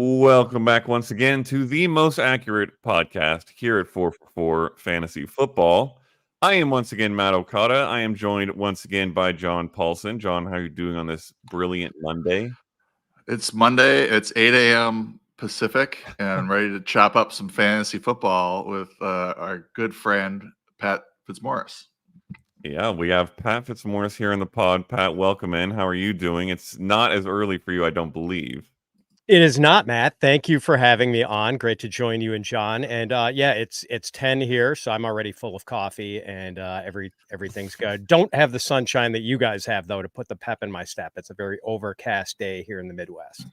Welcome back once again to the most accurate podcast here at 444 Fantasy Football. I am once again Matt Okada. I am joined once again by John Paulson. John, how are you doing on this brilliant Monday? It's Monday. It's 8 a.m. Pacific, and ready to chop up some fantasy football with our good friend Pat Fitzmaurice. Yeah, we have Pat Fitzmaurice here in the pod. Pat, welcome in. How are you doing? It's not as early for you, I don't believe. It is not, Matt. Thank you for having me on. Great to join you and John. And it's 10 here, so I'm already full of coffee and everything's good. Don't have the sunshine that you guys have though to put the pep in my step. It's a very overcast day here in the Midwest.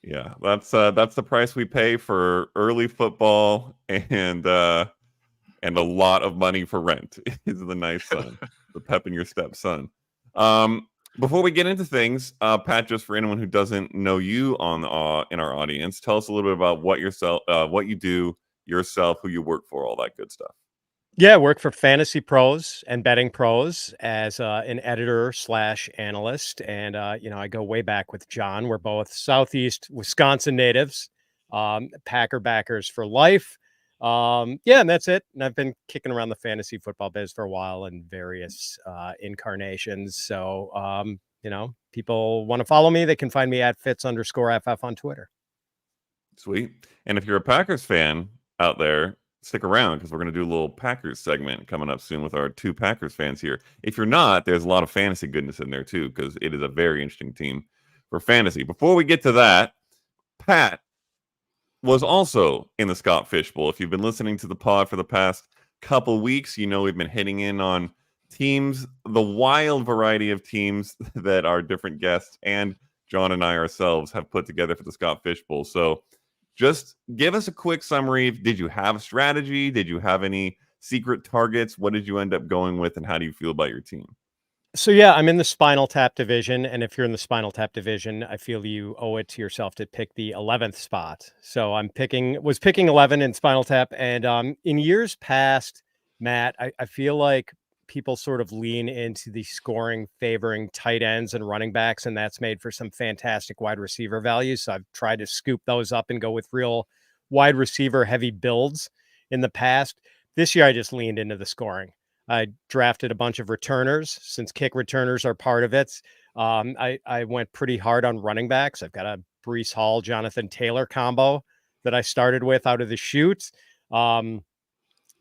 Yeah, that's the price we pay for early football and a lot of money for rent. Is the nice sun, the pep in your step, son. Before we get into things, Pat, just for anyone who doesn't know you in our audience, tell us a little bit about what you do yourself, who you work for, all that good stuff. Yeah, I work for Fantasy Pros and Betting Pros as an editor/analyst, and I go way back with John. We're both Southeast Wisconsin natives, Packer backers for life. And that's it. And I've been kicking around the fantasy football biz for a while in various incarnations. So, people want to follow me, they can find me at Fitz_FF on Twitter. Sweet. And if you're a Packers fan out there, stick around because we're going to do a little Packers segment coming up soon with our two Packers fans here. If you're not, there's a lot of fantasy goodness in there too because it is a very interesting team for fantasy. Before we get to that, Pat was also in the Scott Fishbowl. If you've been listening to the pod for the past couple weeks, you know we've been hitting in on teams, the wild variety of teams that our different guests and John and I ourselves have put together for the Scott Fishbowl. So just give us a quick summary. Did you have a strategy? Did you have any secret targets? What did you end up going with, and how do you feel about your team? So, yeah, I'm in the Spinal Tap division, and if you're in the Spinal Tap division, I feel you owe it to yourself to pick the 11th spot. So I'm picking 11 in Spinal Tap, and in years past, Matt, I feel like people sort of lean into the scoring favoring tight ends and running backs, and that's made for some fantastic wide receiver values. So I've tried to scoop those up and go with real wide receiver heavy builds in the past. This year, I just leaned into the scoring. I drafted a bunch of returners since kick returners are part of it. I went pretty hard on running backs. I've got a Breece Hall, Jonathan Taylor combo that I started with out of the chute. And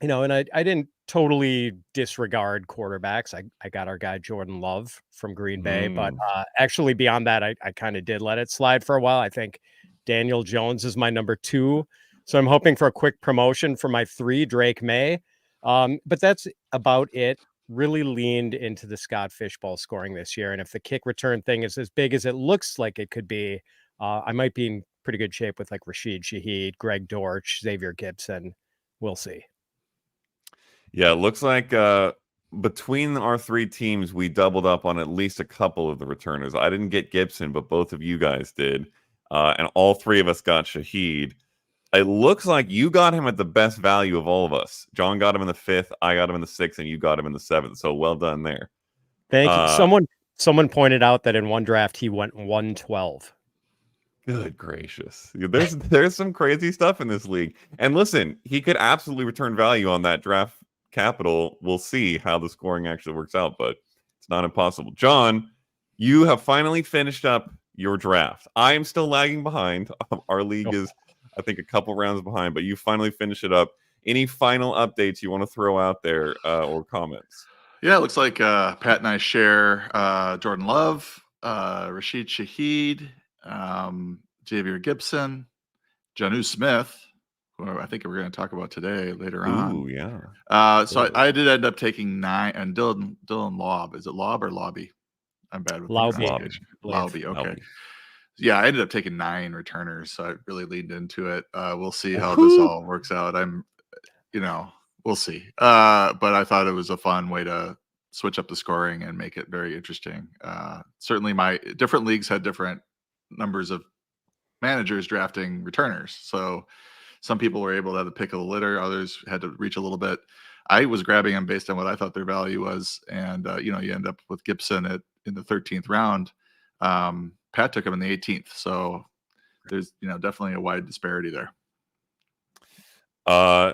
I didn't totally disregard quarterbacks. I got our guy Jordan Love from Green Bay, but actually beyond that, I kind of did let it slide for a while. I think Daniel Jones is my number 2. So I'm hoping for a quick promotion for my 3, Drake May. But that's about it. Really leaned into the Scott Fishbowl scoring this year. And if the kick return thing is as big as it looks like it could be, I might be in pretty good shape with like Rashid Shaheed, Greg Dortch, Xavier Gibson. We'll see. Yeah, it looks like between our 3 teams, we doubled up on at least a couple of the returners. I didn't get Gibson, but both of you guys did. And all 3 of us got Shaheed. It looks like you got him at the best value of all of us. John got him in the 5th, I got him in the 6th, and you got him in the 7th. So well done there. Thank you. Someone pointed out that in one draft he went 112. Good gracious. There's some crazy stuff in this league. And listen, he could absolutely return value on that draft capital. We'll see how the scoring actually works out, but it's not impossible. John, you have finally finished up your draft. I am still lagging behind. Our league is, I think, a couple rounds behind, but you finally finished it up. Any final updates you want to throw out there or comments? Yeah, it looks like Pat and I share Jordan Love, Rashid Shaheed, Xavier Gibson, Jonnu Smith, who I think we're going to talk about today later on. Ooh, yeah. So I did end up taking 9, and Dylan Lobb. Is it Lobb or Lobby? I'm bad with pronunciation. Lobby. Okay. Lobby. Yeah, I ended up taking 9 returners, so I really leaned into it. We'll see how this all works out. We'll see. But I thought it was a fun way to switch up the scoring and make it very interesting. Certainly my different leagues had different numbers of managers drafting returners. So some people were able to have the pick of the litter. Others had to reach a little bit. I was grabbing them based on what I thought their value was. And, you end up with Gibson in the 13th round. Pat took him in the 18th. So there's definitely a wide disparity there.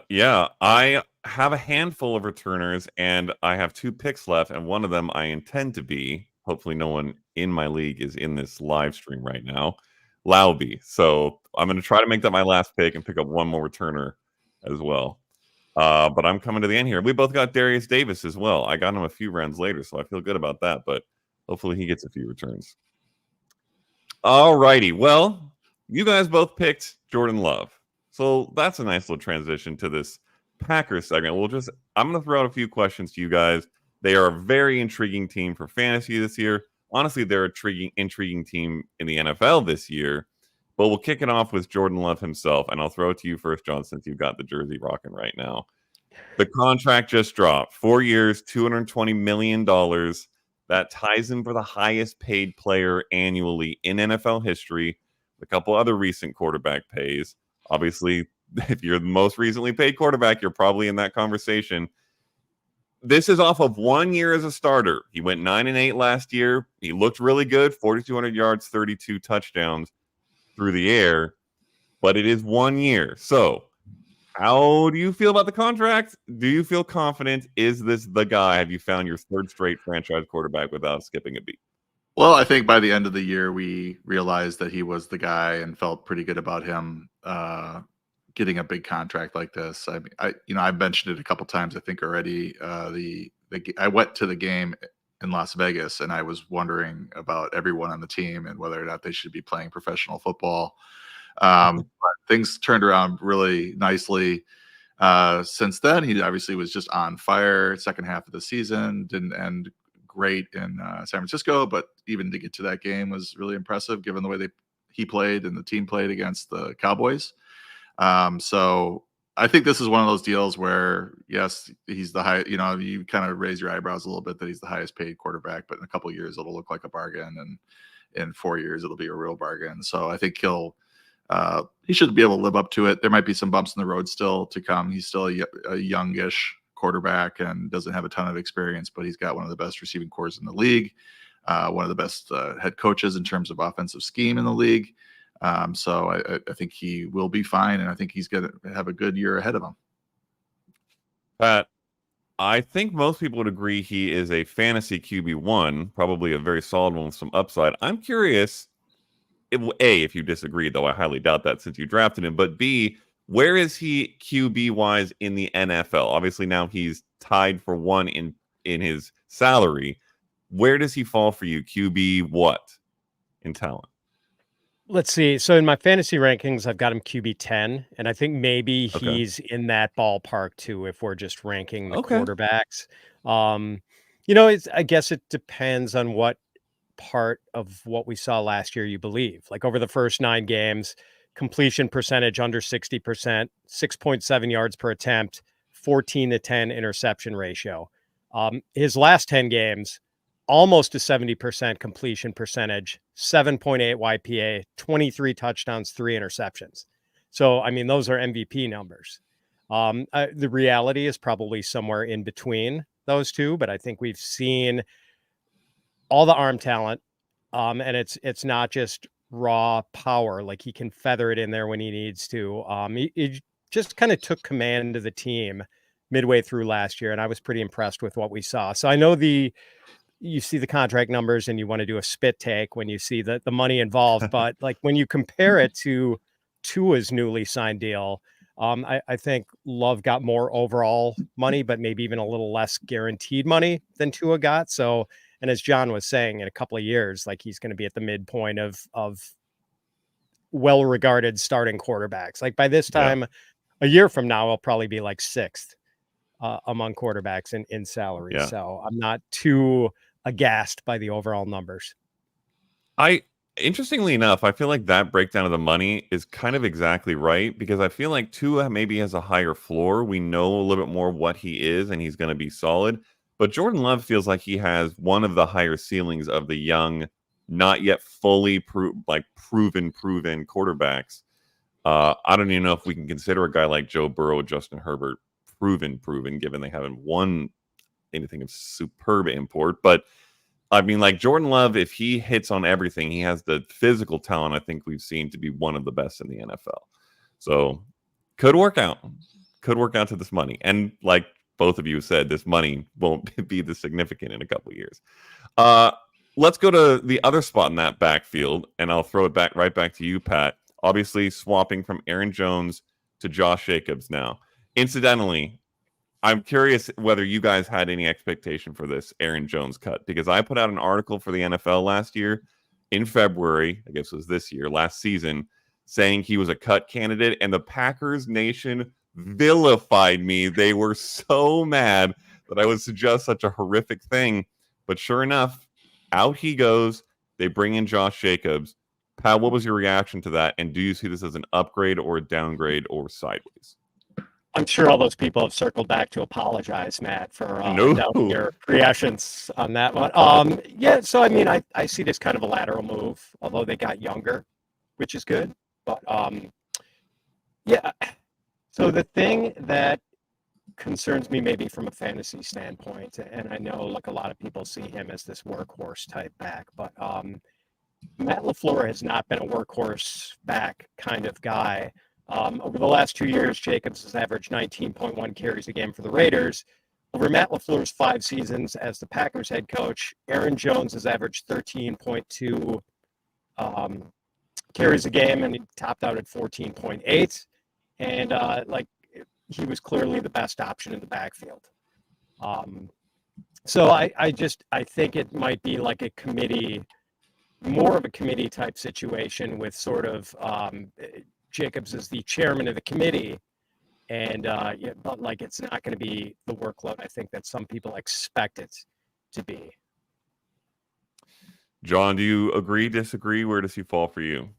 Yeah, I have a handful of returners, and I have 2 picks left, and one of them I intend to be. Hopefully, no one in my league is in this live stream right now. Lauby. So I'm going to try to make that my last pick and pick up one more returner as well. But I'm coming to the end here. We both got Darius Davis as well. I got him a few rounds later, so I feel good about that. But hopefully, he gets a few returns. All righty. Well, you guys both picked Jordan Love. So that's a nice little transition to this Packers segment. I'm going to throw out a few questions to you guys. They are a very intriguing team for fantasy this year. Honestly, they're an intriguing team in the NFL this year. But we'll kick it off with Jordan Love himself. And I'll throw it to you first, John, since you've got the jersey rocking right now. The contract just dropped. 4 years, $220 million. That ties him for the highest paid player annually in NFL history. A couple other recent quarterback pays. Obviously, if you're the most recently paid quarterback, you're probably in that conversation. This is off of 1 year as a starter. He went 9-8 last year. He looked really good, 4,200 yards, 32 touchdowns through the air. But it is 1 year. So how do you feel about the contract? Do you feel confident? Is this the guy? Have you found your third straight franchise quarterback without skipping a beat? Well, I think by the end of the year, we realized that he was the guy and felt pretty good about him getting a big contract like this. I mean, I've mentioned it a couple times, I think already. I went to the game in Las Vegas, and I was wondering about everyone on the team and whether or not they should be playing professional football. But things turned around really nicely since then. He obviously was just on fire. Second half of the season didn't end great in San Francisco, but even to get to that game was really impressive given the way he played and the team played against the Cowboys. So I think this is one of those deals where, yes, he's the high, you kind of raise your eyebrows a little bit that he's the highest paid quarterback, but in a couple of years it'll look like a bargain, and in 4 years it'll be a real bargain. So I think he should be able to live up to it. There might be some bumps in the road still to come. He's still a youngish quarterback and doesn't have a ton of experience, but he's got one of the best receiving cores in the league, one of the best head coaches in terms of offensive scheme in the league. So I think he will be fine, and I think he's going to have a good year ahead of him. Pat, I think most people would agree he is a fantasy QB1, probably a very solid one with some upside. I'm curious, if you disagree, though I highly doubt that since you drafted him, but B, where is he QB-wise in the NFL? Obviously, now he's tied for one in his salary. Where does he fall for you? QB what in talent? Let's see. So in my fantasy rankings, I've got him QB 10, and I think maybe he's in that ballpark too if we're just ranking the quarterbacks. I guess it depends on what part of what we saw last year you believe. Like over the first 9 games, completion percentage under 60%, 6.7 yards per attempt, 14-10 interception ratio. His last 10 games, almost a 70% completion percentage, 7.8 YPA, 23 touchdowns, 3 interceptions. So, I mean, those are MVP numbers. The reality is probably somewhere in between those two, but I think we've seen all the arm talent, and it's not just raw power. Like he can feather it in there when he needs to. He just kind of took command of the team midway through last year, and I was pretty impressed with what we saw. So I know you see the contract numbers and you want to do a spit take when you see the money involved, but like when you compare it to Tua's newly signed deal, I think Love got more overall money, but maybe even a little less guaranteed money than Tua got. So, and as John was saying, in a couple of years, like he's going to be at the midpoint of well-regarded starting quarterbacks. Like by this time, a year from now, he'll probably be like 6th among quarterbacks in salary. Yeah. So I'm not too aghast by the overall numbers. Interestingly enough, I feel like that breakdown of the money is kind of exactly right, because I feel like Tua maybe has a higher floor. We know a little bit more what he is, and he's going to be solid. But Jordan Love feels like he has one of the higher ceilings of the young, not yet fully proven quarterbacks. I don't even know if we can consider a guy like Joe Burrow, Justin Herbert proven, given they haven't won anything of superb import. But I mean, like Jordan Love, if he hits on everything, he has the physical talent I think we've seen to be one of the best in the NFL. So could work out. Could work out to this money. And like both of you said, this money won't be this significant in a couple of years. Let's go to the other spot in that backfield, and I'll throw it back right back to you, Pat. Obviously, swapping from Aaron Jones to Josh Jacobs now. Incidentally, I'm curious whether you guys had any expectation for this Aaron Jones cut, because I put out an article for the NFL last year in February, I guess it was this year, last season, saying he was a cut candidate, and the Packers nation vilified me. They were so mad that I would suggest such a horrific thing. But sure enough, out he goes. They bring in Josh Jacobs. Pat, what was your reaction to that? And do you see this as an upgrade or a downgrade or sideways? I'm sure all those people have circled back to apologize, Matt, for No. doubting your reactions on that one. Yeah, so I mean, I see this kind of a lateral move, although they got younger, which is good. But yeah, so the thing that concerns me maybe from a fantasy standpoint, and I know like a lot of people see him as this workhorse type back, but Matt LaFleur has not been a workhorse back kind of guy. Over the last 2 years, Jacobs has averaged 19.1 carries a game for the Raiders. Over Matt LaFleur's 5 seasons as the Packers head coach, Aaron Jones has averaged 13.2 carries a game, and he topped out at 14.8. And like he was clearly the best option in the backfield. So I think it might be like a committee, more of a committee type situation with sort of Jacobs is the chairman of the committee, and yeah, but like it's not going to be the workload I think that some people expect it to be. John, do you agree, disagree? Where does he fall for you?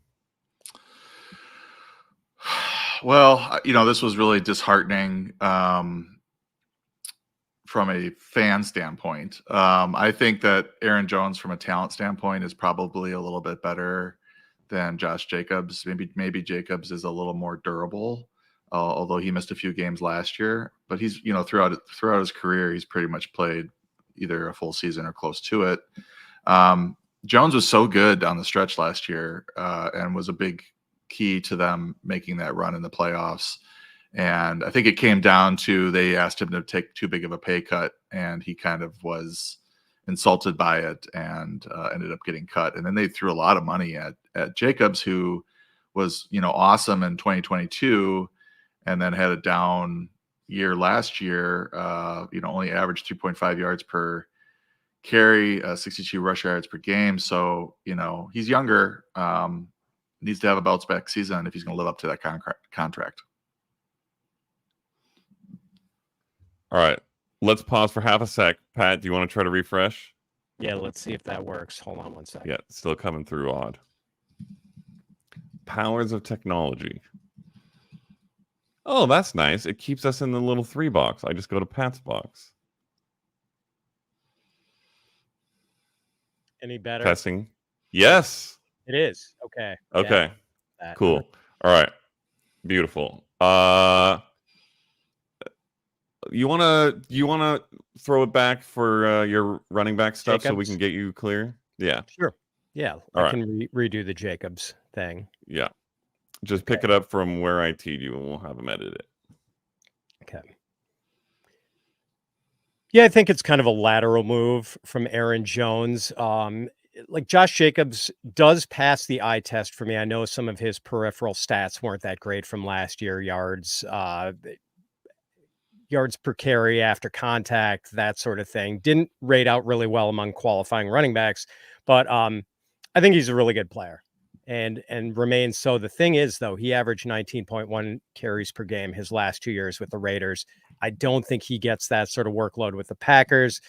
Well, this was really disheartening from a fan standpoint. I think that Aaron Jones, from a talent standpoint, is probably a little bit better than Josh Jacobs. Maybe Jacobs is a little more durable, although he missed a few games last year. But he's, throughout his career, he's pretty much played either a full season or close to it. Jones was so good on the stretch last year and was a big key to them making that run in the playoffs. And I think it came down to they asked him to take too big of a pay cut, and he kind of was insulted by it and ended up getting cut. And then they threw a lot of money at Jacobs, who was, awesome in 2022 and then had a down year last year, only averaged 3.5 yards per carry, 62 rush yards per game. So, he's younger, needs to have a bounce back season if he's going to live up to that contract. All right. Let's pause for half a sec. Pat, do you want to try to refresh? Yeah, let's see if that works. Hold on one second. Yeah, still coming through odd. Powers of technology. Oh, that's nice. It keeps us in the little 3 box. I just go to Pat's box. Any better? Testing. Yes. It is. Okay. Okay. Yeah, Cool. All right. Beautiful. You wanna throw it back for your running back stuff so we Jacobs? can get you clear? Yeah. Sure. Yeah, All I can redo the Jacobs thing. Yeah. Just pick it up from where I teed you, and we'll have them edit it. Okay. Yeah, I think it's kind of a lateral move from Aaron Jones. Like Josh Jacobs does pass the eye test for me. I know some of his peripheral stats weren't that great from last year. Yards per carry after contact, that sort of thing. Didn't rate out really well among qualifying running backs, but I think he's a really good player and remains so. The thing is, though, he averaged 19.1 carries per game his last 2 years with the Raiders. I don't think he gets that sort of workload with the Packers.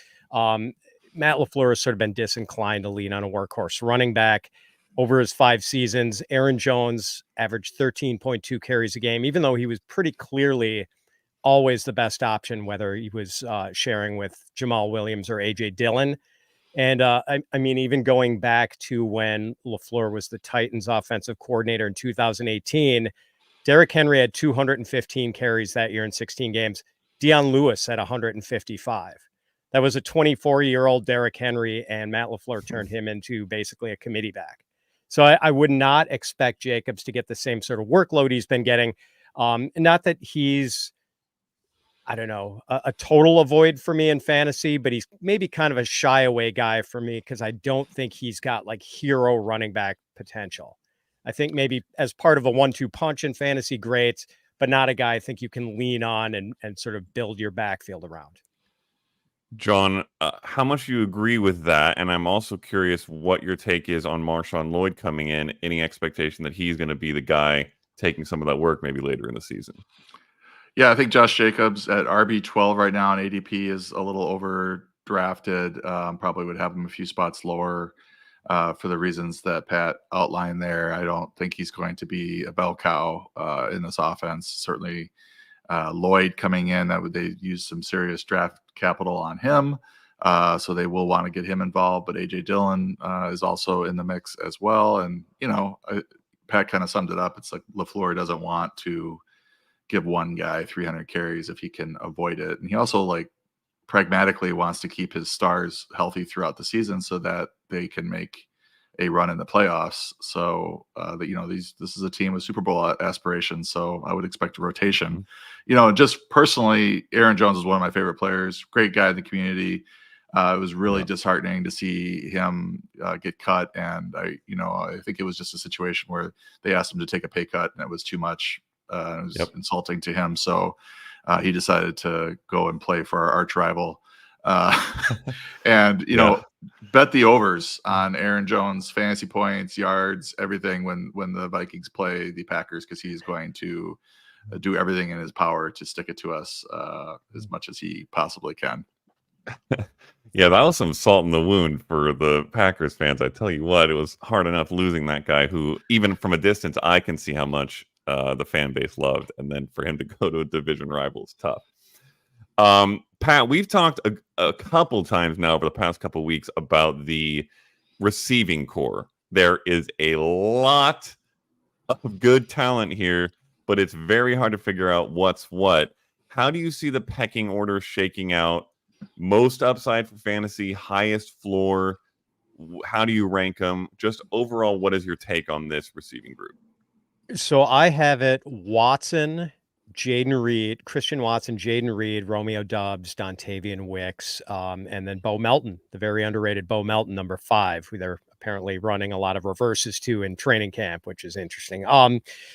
Matt LaFleur has sort of been disinclined to lean on a workhorse running back. Over his 5 seasons, Aaron Jones averaged 13.2 carries a game, even though he was pretty clearly always the best option, whether he was sharing with Jamal Williams or A.J. Dillon. And I mean, even going back to when LaFleur was the Titans offensive coordinator in 2018, Derrick Henry had 215 carries that year in 16 games. Deion Lewis had 155. that was a 24-year-old Derrick Henry, and Matt LaFleur turned him into basically a committee back. So I would not expect Jacobs to get the same sort of workload he's been getting. Not that he's, I don't know, a total avoid for me in fantasy, but he's maybe kind of a shy away guy for me because I don't think he's got like hero running back potential. I think maybe as part of a 1-2 punch in fantasy, great, but not a guy I think you can lean on and sort of build your backfield around. John, how much you agree with that? And I'm also curious what your take is on Marshawn Lloyd coming in. Any expectation that he's going to be the guy taking some of that work maybe later in the season? Yeah, I think Josh Jacobs at RB12 right now on ADP is a little overdrafted. Probably would have him a few spots lower for the reasons that Pat outlined there. I don't think he's going to be a bell cow in this offense. Certainly Lloyd coming in, they use some serious draft capital on him. So they will want to get him involved. But A.J. Dillon is also in the mix as well. And, Pat kind of summed it up. It's like LaFleur doesn't want to give one guy 300 carries if he can avoid it. And he also pragmatically wants to keep his stars healthy throughout the season so that they can make a run in the playoffs. So this is a team with Super Bowl aspirations. So I would expect a rotation. Just personally, Aaron Jones is one of my favorite players. Great guy in the community. It was really disheartening to see him get cut. And I think it was just a situation where they asked him to take a pay cut and it was too much. It was insulting to him. So he decided to go and play for our arch rival. And bet the overs on Aaron Jones fantasy points, yards, everything when the Vikings play the Packers, because he's going to do everything in his power to stick it to us as much as he possibly can. Yeah, that was some salt in the wound for the Packers fans. I tell you what, it was hard enough losing that guy who, even from a distance, I can see how much the fan base loved, and then for him to go to a division rival is tough. Pat, we've talked a couple times now over the past couple of weeks about the receiving core. There is a lot of good talent here, but it's very hard to figure out what's what. How do you see the pecking order shaking out? Most upside for fantasy, highest floor. How do you rank them? Just overall, what is your take on this receiving group? So I have it Watson, Jaden Reed, Christian Watson, Jaden Reed, Romeo Doubs, Dontavian Wicks, and then Bo Melton, the very underrated Bo Melton, number 5, who they're apparently running a lot of reverses to in training camp, which is interesting.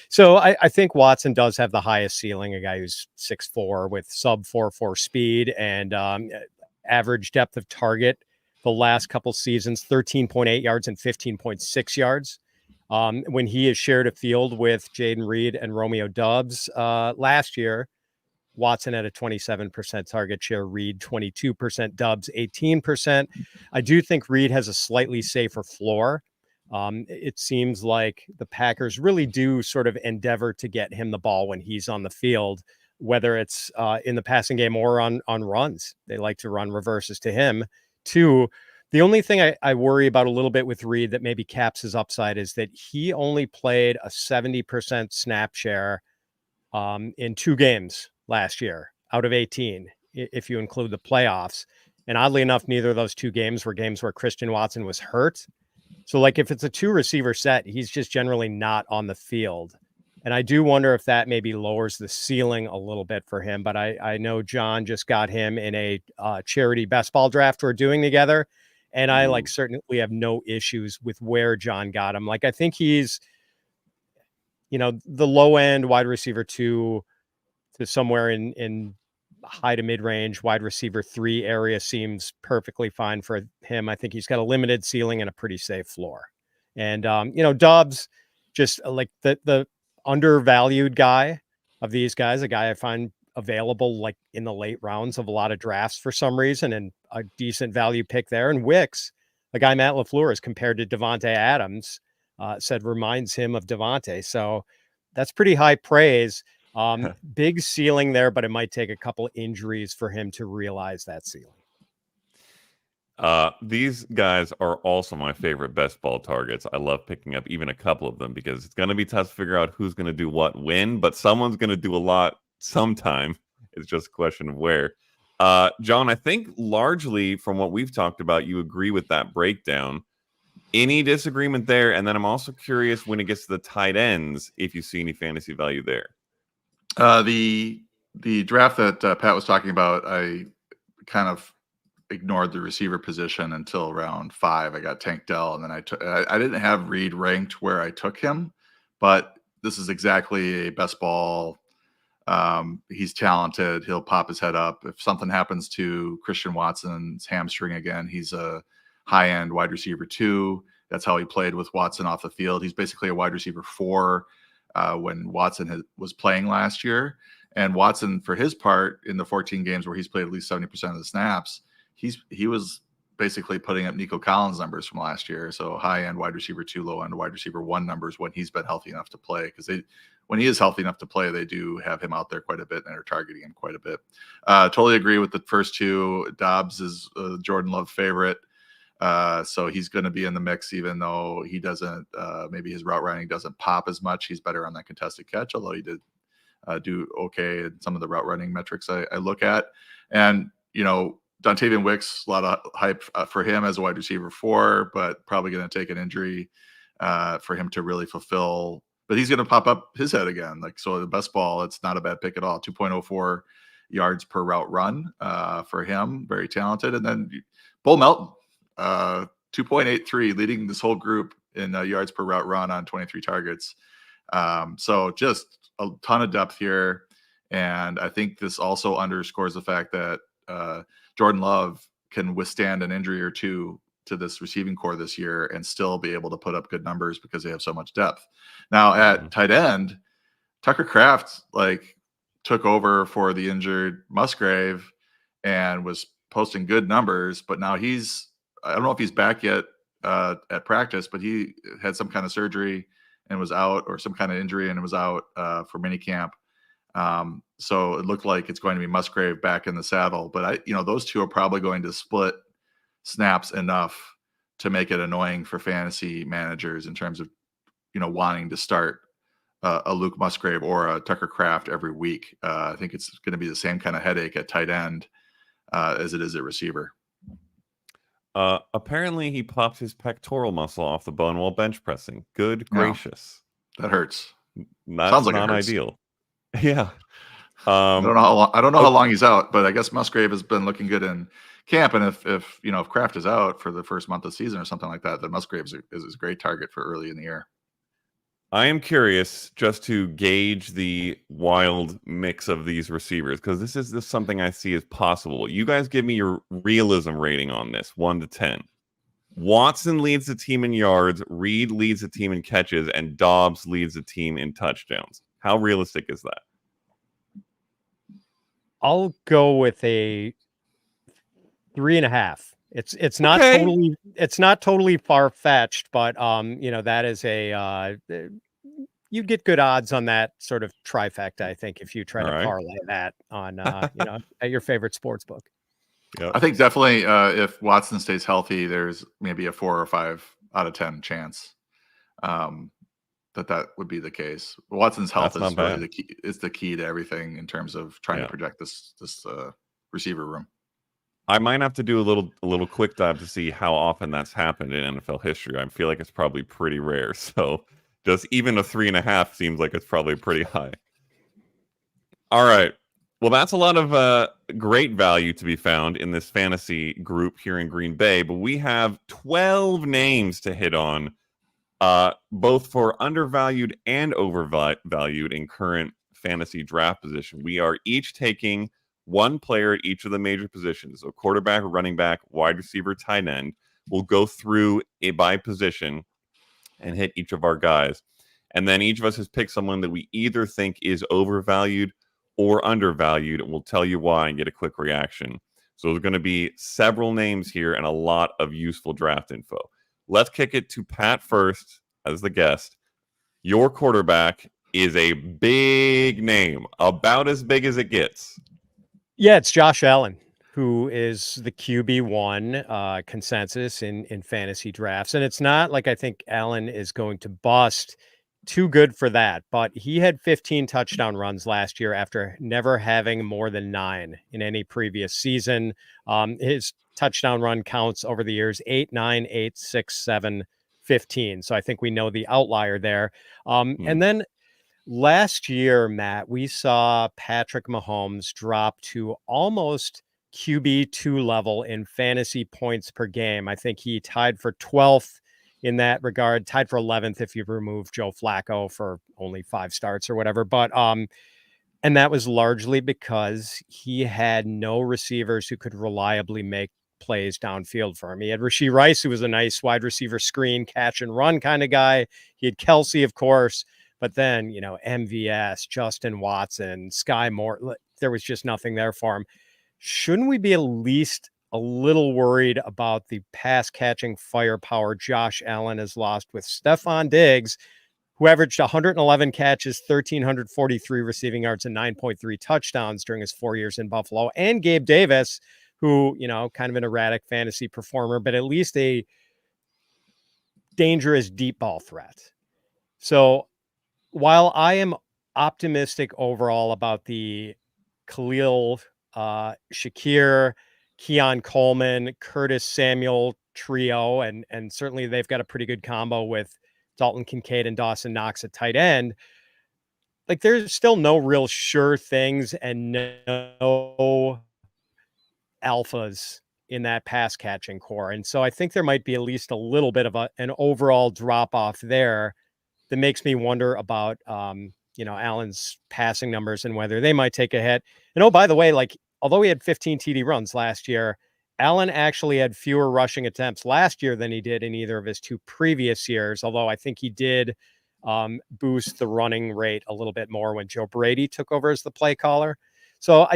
So I think Watson does have the highest ceiling, a guy who's 6'4" with sub 4.4 speed and average depth of target the last couple seasons, 13.8 yards and 15.6 yards. When he has shared a field with Jaden Reed and Romeo Doubs last year, Watson had a 27% target share, Reed 22%, Doubs 18%. I do think Reed has a slightly safer floor. It seems like the Packers really do sort of endeavor to get him the ball when he's on the field, whether it's in the passing game or on runs. They like to run reverses to him too. The only thing I worry about a little bit with Reed that maybe caps his upside is that he only played a 70% snap share in 2 games last year out of 18, if you include the playoffs. And oddly enough, neither of those 2 games were games where Christian Watson was hurt. So if it's a 2 receiver set, he's just generally not on the field. And I do wonder if that maybe lowers the ceiling a little bit for him. But I know John just got him in a charity best ball draft we're doing together. And I certainly have no issues with where John got him. I think he's, the low end wide receiver 2 to somewhere in high to mid range wide receiver 3 area seems perfectly fine for him. I think he's got a limited ceiling and a pretty safe floor. And, Doubs, just the undervalued guy of these guys, a guy I find available in the late rounds of a lot of drafts for some reason, and a decent value pick there. And Wicks, a guy Matt LaFleur has compared to Devontae Adams, said reminds him of Devontae. So that's pretty high praise. Big ceiling there, but it might take a couple injuries for him to realize that ceiling. These guys are also my favorite best ball targets. I love picking up even a couple of them because it's going to be tough to figure out who's going to do what when, but someone's going to do a lot sometime. It's just a question of where. John, I think largely from what we've talked about, you agree with that breakdown. Any disagreement there? And then I'm also curious when it gets to the tight ends, if you see any fantasy value there. The draft that Pat was talking about, I kind of ignored the receiver position until round 5. I got Tank Dell, and then I didn't have Reed ranked where I took him, but this is exactly a best ball. He's talented. He'll pop his head up. If something happens to Christian Watson's hamstring again, he's a high-end wide receiver 2. That's how he played with Watson off the field. He's basically a wide receiver 4 when Watson was playing last year. And Watson, for his part, in the 14 games where he's played at least 70% of the snaps, he was basically putting up Nico Collins numbers from last year. So high-end wide receiver 2, low-end wide receiver 1 numbers when he's been healthy enough to play. Because when he is healthy enough to play, they do have him out there quite a bit and are targeting him quite a bit. Totally agree with the first 2. Dobbs is Jordan Love's favorite. So he's going to be in the mix, even though he doesn't, maybe his route running doesn't pop as much. He's better on that contested catch, although he did do okay in some of the route running metrics I look at. And, Dontavian Wicks, a lot of hype for him as a wide receiver 4, but probably going to take an injury for him to really fulfill. But he's going to pop up his head again. So the best ball, it's not a bad pick at all. 2.04 yards per route run for him. Very talented. And then Bull Melton, 2.83, leading this whole group in yards per route run on 23 targets. So just a ton of depth here. And I think this also underscores the fact that Jordan Love can withstand an injury or two to this receiving core this year and still be able to put up good numbers because they have so much depth. Now at tight end, Tucker Kraft took over for the injured Musgrave and was posting good numbers, but now I don't know if he's back yet at practice, but he had some kind of surgery and was out, or some kind of injury and was out for minicamp. So it looked like it's going to be Musgrave back in the saddle, but those two are probably going to split snaps enough to make it annoying for fantasy managers in terms of, wanting to start a Luke Musgrave or a Tucker Kraft every week. I think it's going to be the same kind of headache at tight end as it is at receiver. Apparently he popped his pectoral muscle off the bone while bench pressing. Good gracious. That hurts. That's Sounds like not ideal. Yeah. I don't know how long he's out, but I guess Musgrave has been looking good in camp. And if Kraft is out for the first month of the season or something like that, then Musgrave is a great target for early in the year. I am curious just to gauge the wild mix of these receivers, because this is something I see as possible. You guys give me your realism rating on this, 1 to 10. Watson leads the team in yards, Reed leads the team in catches, and Dobbs leads the team in touchdowns. How realistic is that? I'll go with a 3.5. It's not Okay. not totally far-fetched, but that is you'd get good odds on that sort of trifecta, I think, if you try to parlay that on at your favorite sports book. Yep. I think definitely if Watson stays healthy, there's maybe a 4 or 5 out of 10 chance that would be the case. Watson's health is really the key. It's the key to everything in terms of trying to project this receiver room. I might have to do a little quick dive to see how often that's happened in NFL history. I feel like it's probably pretty rare. So just even a 3.5 seems like it's probably pretty high. All right. Well, that's a lot of great value to be found in this fantasy group here in Green Bay, but we have 12 names to hit on, both for undervalued and overvalued in current fantasy draft position. We are each taking one player at each of the major positions. So quarterback, running back, wide receiver, tight end. We'll go through it by position and hit each of our guys. And then each of us has picked someone that we either think is overvalued or undervalued, and we'll tell you why and get a quick reaction. So there's going to be several names here and a lot of useful draft info. Let's kick it to Pat first as the guest. Your quarterback is a big name, about as big as it gets. Yeah, it's Josh Allen, who is the QB1 consensus in fantasy drafts. And it's not like I think Allen is going to bust too good for that. But he had 15 touchdown runs last year after never having more than 9 in any previous season. His touchdown run counts over the years 8, 9, 8, 6, 7, 15. So I think we know the outlier there. And then last year, Matt, we saw Patrick Mahomes drop to almost QB2 level in fantasy points per game. I think he tied for 12th in that regard, tied for 11th if you remove Joe Flacco for only 5 starts or whatever. But and that was largely because he had no receivers who could reliably make plays downfield for him. He had Rashee Rice, who was a nice wide receiver screen, catch and run kind of guy. He had Kelsey, of course, but then, MVS, Justin Watson, Sky Moore, there was just nothing there for him. Shouldn't we be at least a little worried about the pass catching firepower Josh Allen has lost with Stephon Diggs, who averaged 111 catches, 1,343 receiving yards, and 9.3 touchdowns during his 4 years in Buffalo, and Gabe Davis, who, kind of an erratic fantasy performer, but at least a dangerous deep ball threat. So while I am optimistic overall about the Khalil, Shakir, Keon Coleman, Curtis Samuel trio, and certainly they've got a pretty good combo with Dalton Kincaid and Dawson Knox at tight end, like there's still no real sure things and no alphas in that pass catching core. And so I think there might be at least a little bit of an overall drop off there that makes me wonder about, Allen's passing numbers and whether they might take a hit. And oh, by the way, like, although he had 15 TD runs last year, Allen actually had fewer rushing attempts last year than he did in either of his 2 previous years, although I think he did boost the running rate a little bit more when Joe Brady took over as the play caller. So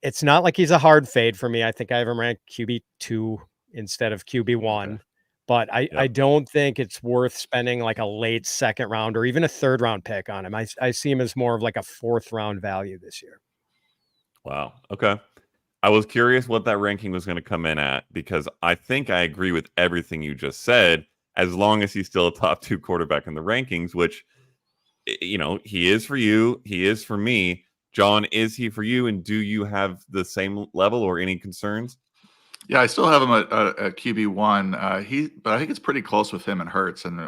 it's not like he's a hard fade for me. I think I have him ranked QB2 instead of QB1. Okay. But I don't think it's worth spending like a late second round or even a third round pick on him. I see him as more of like a 4th round value this year. Wow. Okay. I was curious what that ranking was going to come in at, because I think I agree with everything you just said, as long as he's still a top 2 quarterback in the rankings, which, he is for you. He is for me. John, is he for you? And do you have the same level or any concerns? Yeah, I still have him at QB1. But I think it's pretty close with him and Hurts. And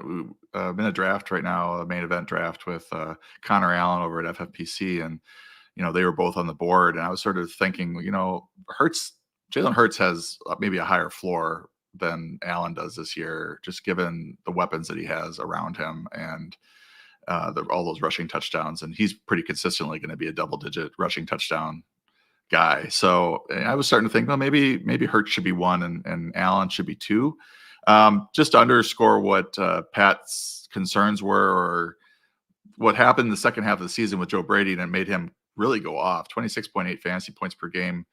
I'm in a draft right now, a main event draft with Connor Allen over at FFPC, and they were both on the board. And I was sort of thinking, Jalen Hurts has maybe a higher floor than Allen does this year, just given the weapons that he has around him and all those rushing touchdowns. And he's pretty consistently going to be a double-digit rushing touchdown guy. So I was starting to think, well, maybe Hurts should be 1 and Allen should be 2. Just to underscore what Pat's concerns were, or what happened in the second half of the season with Joe Brady, and it made him really go off. 26.8 fantasy points per game,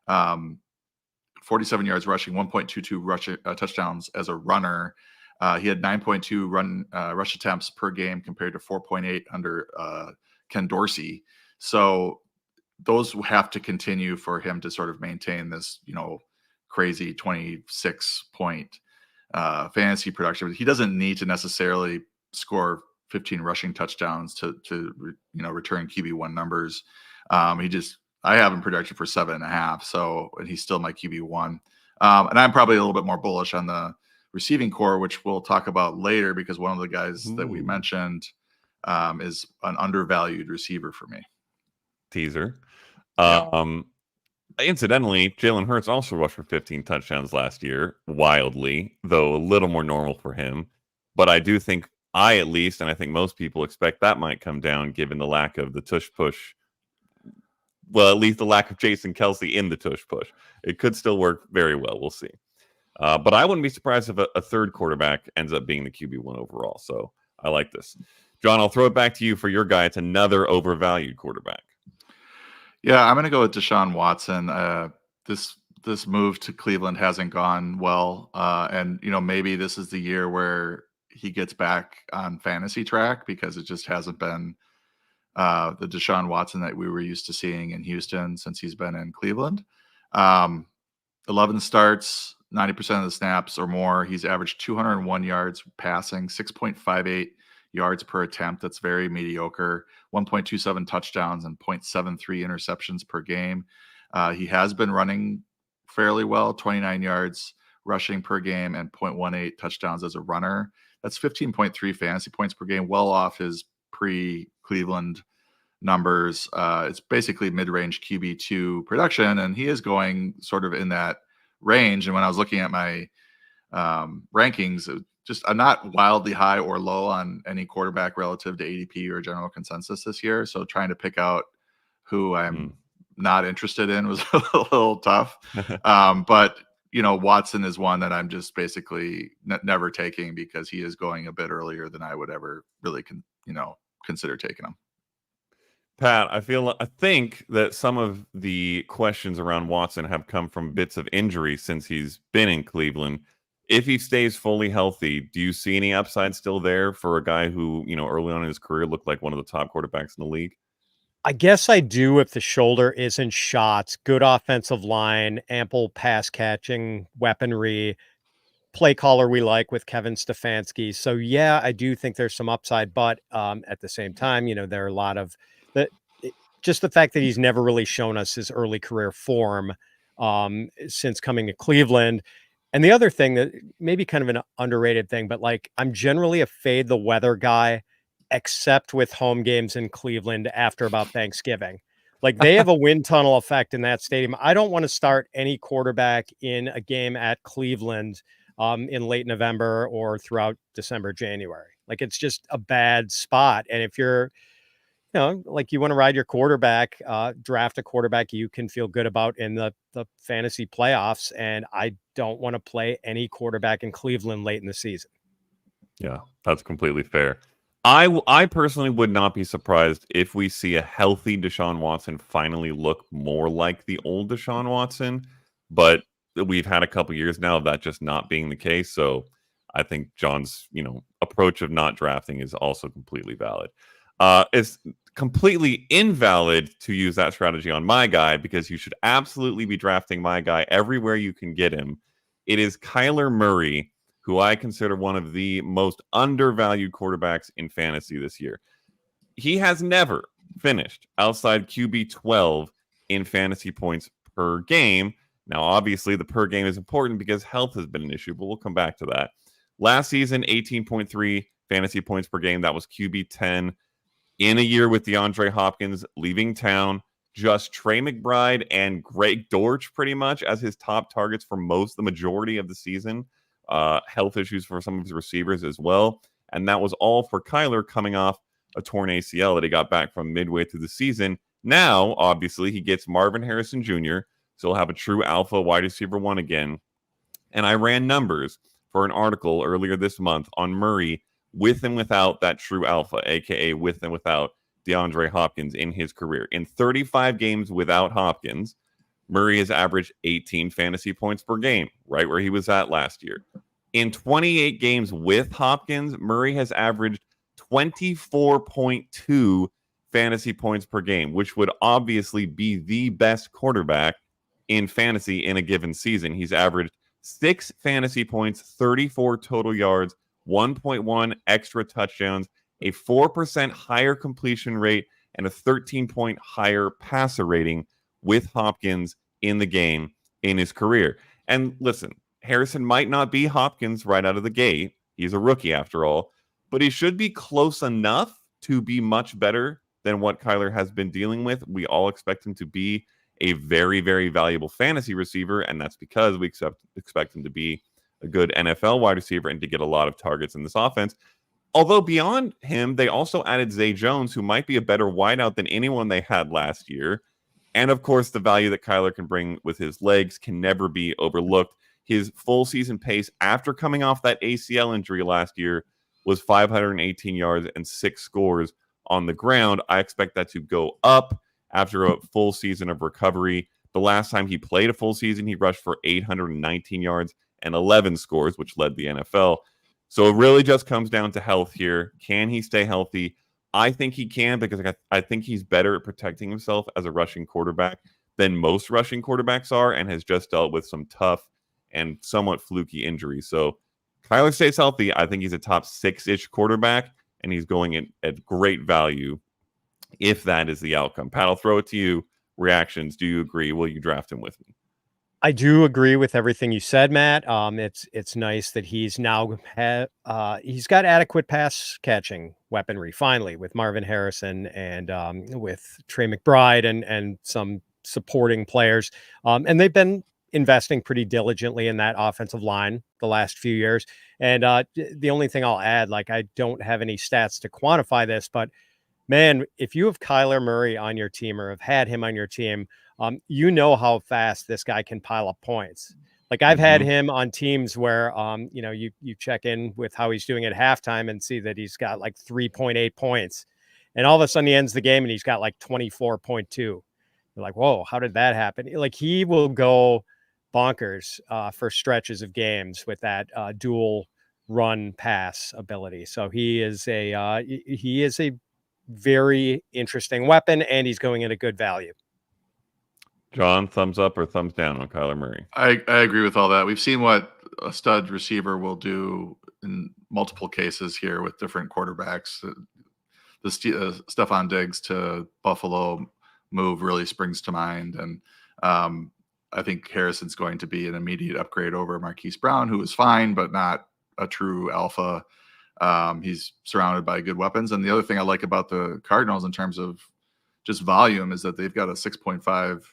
47 yards rushing, 1.22 touchdowns as a runner. He had 9.2 rush attempts per game compared to 4.8 under Ken Dorsey. So those have to continue for him to sort of maintain this, crazy 26-point fantasy production. He doesn't need to necessarily score 15 rushing touchdowns to return QB1 numbers. I have him projected for 7.5. So, and he's still my QB1. And I'm probably a little bit more bullish on the receiving core, which we'll talk about later, because one of the guys that we mentioned is an undervalued receiver for me. Teaser. Incidentally, Jalen Hurts also rushed for 15 touchdowns last year, wildly, though a little more normal for him. But I do think at least, and I think most people expect that might come down given the lack of the tush push. Well, at least the lack of Jason Kelsey in the tush push. It could still work very well. We'll see. But I wouldn't be surprised if a third quarterback ends up being the QB1 overall. So I like this. John, I'll throw it back to you for your guy. It's another overvalued quarterback. Yeah, I'm going to go with Deshaun Watson. This move to Cleveland hasn't gone well. And, maybe this is the year where he gets back on fantasy track, because it just hasn't been the Deshaun Watson that we were used to seeing in Houston since he's been in Cleveland. 11 starts, 90% of the snaps or more. He's averaged 201 yards passing, 6.58 yards per attempt. That's very mediocre. 1.27 touchdowns and 0.73 interceptions per game. He has been running fairly well, 29 yards rushing per game and 0.18 touchdowns as a runner. That's 15.3 fantasy points per game, well off his pre-Cleveland numbers. It's basically mid-range QB2 production, and he is going sort of in that range. And when I was looking at my rankings, I'm not wildly high or low on any quarterback relative to ADP or general consensus this year. So trying to pick out who I'm not interested in was a little tough. But Watson is one that I'm just basically never taking because he is going a bit earlier than I would ever really consider taking him. Pat, I think that some of the questions around Watson have come from bits of injury since he's been in Cleveland. If he stays fully healthy, do you see any upside still there for a guy who, early on in his career looked like one of the top quarterbacks in the league? I guess I do if the shoulder isn't shot, good offensive line, ample pass catching weaponry, play caller we like with Kevin Stefanski. So yeah, I do think there's some upside, but at the same time, there are a lot of just the fact that he's never really shown us his early career form since coming to Cleveland. And the other thing that maybe kind of an underrated thing, but I'm generally a fade the weather guy, except with home games in Cleveland after about Thanksgiving. They have a wind tunnel effect in that stadium. I don't want to start any quarterback in a game at Cleveland in late November or throughout December, January. It's just a bad spot. And if you're, you want to ride your quarterback, draft a quarterback you can feel good about in the fantasy playoffs. And I don't want to play any quarterback in Cleveland late in the season. Yeah, that's completely fair. I personally would not be surprised if we see a healthy Deshaun Watson finally look more like the old Deshaun Watson, but we've had a couple years now of that just not being the case. So I think John's, approach of not drafting is also completely valid. It's completely invalid to use that strategy on my guy because you should absolutely be drafting my guy everywhere you can get him. It is Kyler Murray, who I consider one of the most undervalued quarterbacks in fantasy this year. He has never finished outside QB 12 in fantasy points per game. Now, obviously, the per game is important because health has been an issue, but we'll come back to that. Last season, 18.3 fantasy points per game. That was QB 10. In a year with DeAndre Hopkins leaving town, just Trey McBride and Greg Dortch pretty much as his top targets for the majority of the season. Health issues for some of his receivers as well. And that was all for Kyler coming off a torn ACL that he got back from midway through the season. Now, obviously, he gets Marvin Harrison Jr., so he'll have a true alpha wide receiver one again. And I ran numbers for an article earlier this month on Murray with and without that true alpha, a.k.a. with and without DeAndre Hopkins in his career. In 35 games without Hopkins, Murray has averaged 18 fantasy points per game, right where he was at last year. In 28 games with Hopkins, Murray has averaged 24.2 fantasy points per game, which would obviously be the best quarterback in fantasy in a given season. He's averaged 6 fantasy points, 34 total yards, 1.1 extra touchdowns, a 4% higher completion rate, and a 13-point higher passer rating with Hopkins in the game in his career. And listen, Harrison might not be Hopkins right out of the gate. He's a rookie after all, but he should be close enough to be much better than what Kyler has been dealing with. We all expect him to be a very, very valuable fantasy receiver, and that's because we expect him to be a good NFL wide receiver and to get a lot of targets in this offense. Although beyond him, they also added Zay Jones, who might be a better wideout than anyone they had last year. And of course, the value that Kyler can bring with his legs can never be overlooked. His full season pace after coming off that ACL injury last year was 518 yards and 6 scores on the ground. I expect that to go up after a full season of recovery. The last time he played a full season, he rushed for 819 yards and 11 scores, which led the NFL. So it really just comes down to health here. Can he stay healthy? I think he can, because I think he's better at protecting himself as a rushing quarterback than most rushing quarterbacks are, and has just dealt with some tough and somewhat fluky injuries. So Kyler stays healthy. I think he's a top 6-ish quarterback, and he's going at great value if that is the outcome. Pat, I'll throw it to you. Reactions. Do you agree? Will you draft him with me? I do agree with everything you said, Matt. It's nice that he's now he's got adequate pass catching weaponry finally with Marvin Harrison and with Trey McBride and some supporting players. And they've been investing pretty diligently in that offensive line the last few years. And the only thing I'll add, like I don't have any stats to quantify this, but man, if you have Kyler Murray on your team or have had him on your team, you know how fast this guy can pile up points. Like I've had him on teams where, you check in with how he's doing at halftime and see that he's got like 3.8 points. And all of a sudden he ends the game and he's got like 24.2. You're like, whoa, how did that happen? Like he will go bonkers for stretches of games with that dual run pass ability. So he is a very interesting weapon, and he's going at a good value. John, thumbs up or thumbs down on Kyler Murray? I agree with all that. We've seen what a stud receiver will do in multiple cases here with different quarterbacks. The Stephon Diggs to Buffalo move really springs to mind. And I think Harrison's going to be an immediate upgrade over Marquise Brown, who is fine, but not a true alpha. He's surrounded by good weapons. And the other thing I like about the Cardinals in terms of just volume is that they've got a 6.5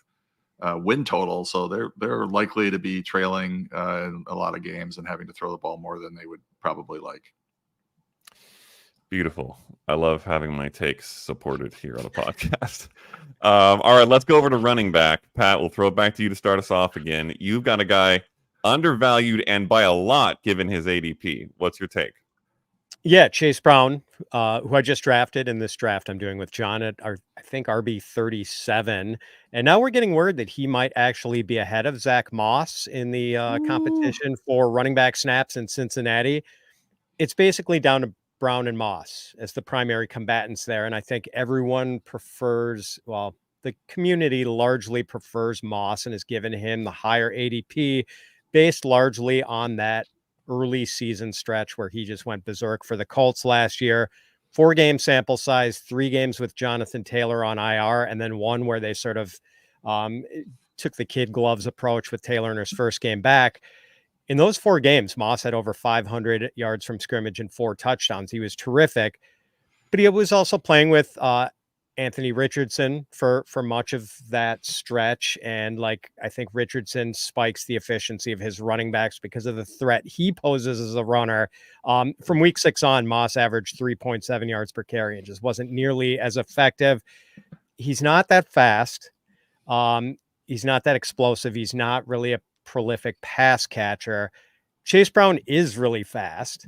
win total. So they're likely to be trailing in a lot of games and having to throw the ball more than they would probably like. Beautiful. I love having my takes supported here on the podcast. All right, let's go over to running back. Pat, we'll throw it back to you to start us off again. You've got a guy undervalued and by a lot given his ADP. What's your take? Yeah, Chase Brown, who I just drafted in this draft I'm doing with John at I think RB 37. And now we're getting word that he might actually be ahead of Zach Moss in the competition for running back snaps in Cincinnati. It's basically down to Brown and Moss as the primary combatants there. And I think everyone prefers, well, the community largely prefers Moss and has given him the higher ADP based largely on that early season stretch where he just went berserk for the Colts last year. 4-game sample size, 3 games with Jonathan Taylor on IR, and then one where they sort of took the kid gloves approach with Taylor in his first game back. In those 4 games, Moss had over 500 yards from scrimmage and 4 touchdowns. He was terrific, but he was also playing with Anthony Richardson for much of that stretch. And like, I think Richardson spikes the efficiency of his running backs because of the threat he poses as a runner. From week 6 on, Moss averaged 3.7 yards per carry and just wasn't nearly as effective. He's not that fast. He's not that explosive. He's not really a prolific pass catcher. Chase Brown is really fast.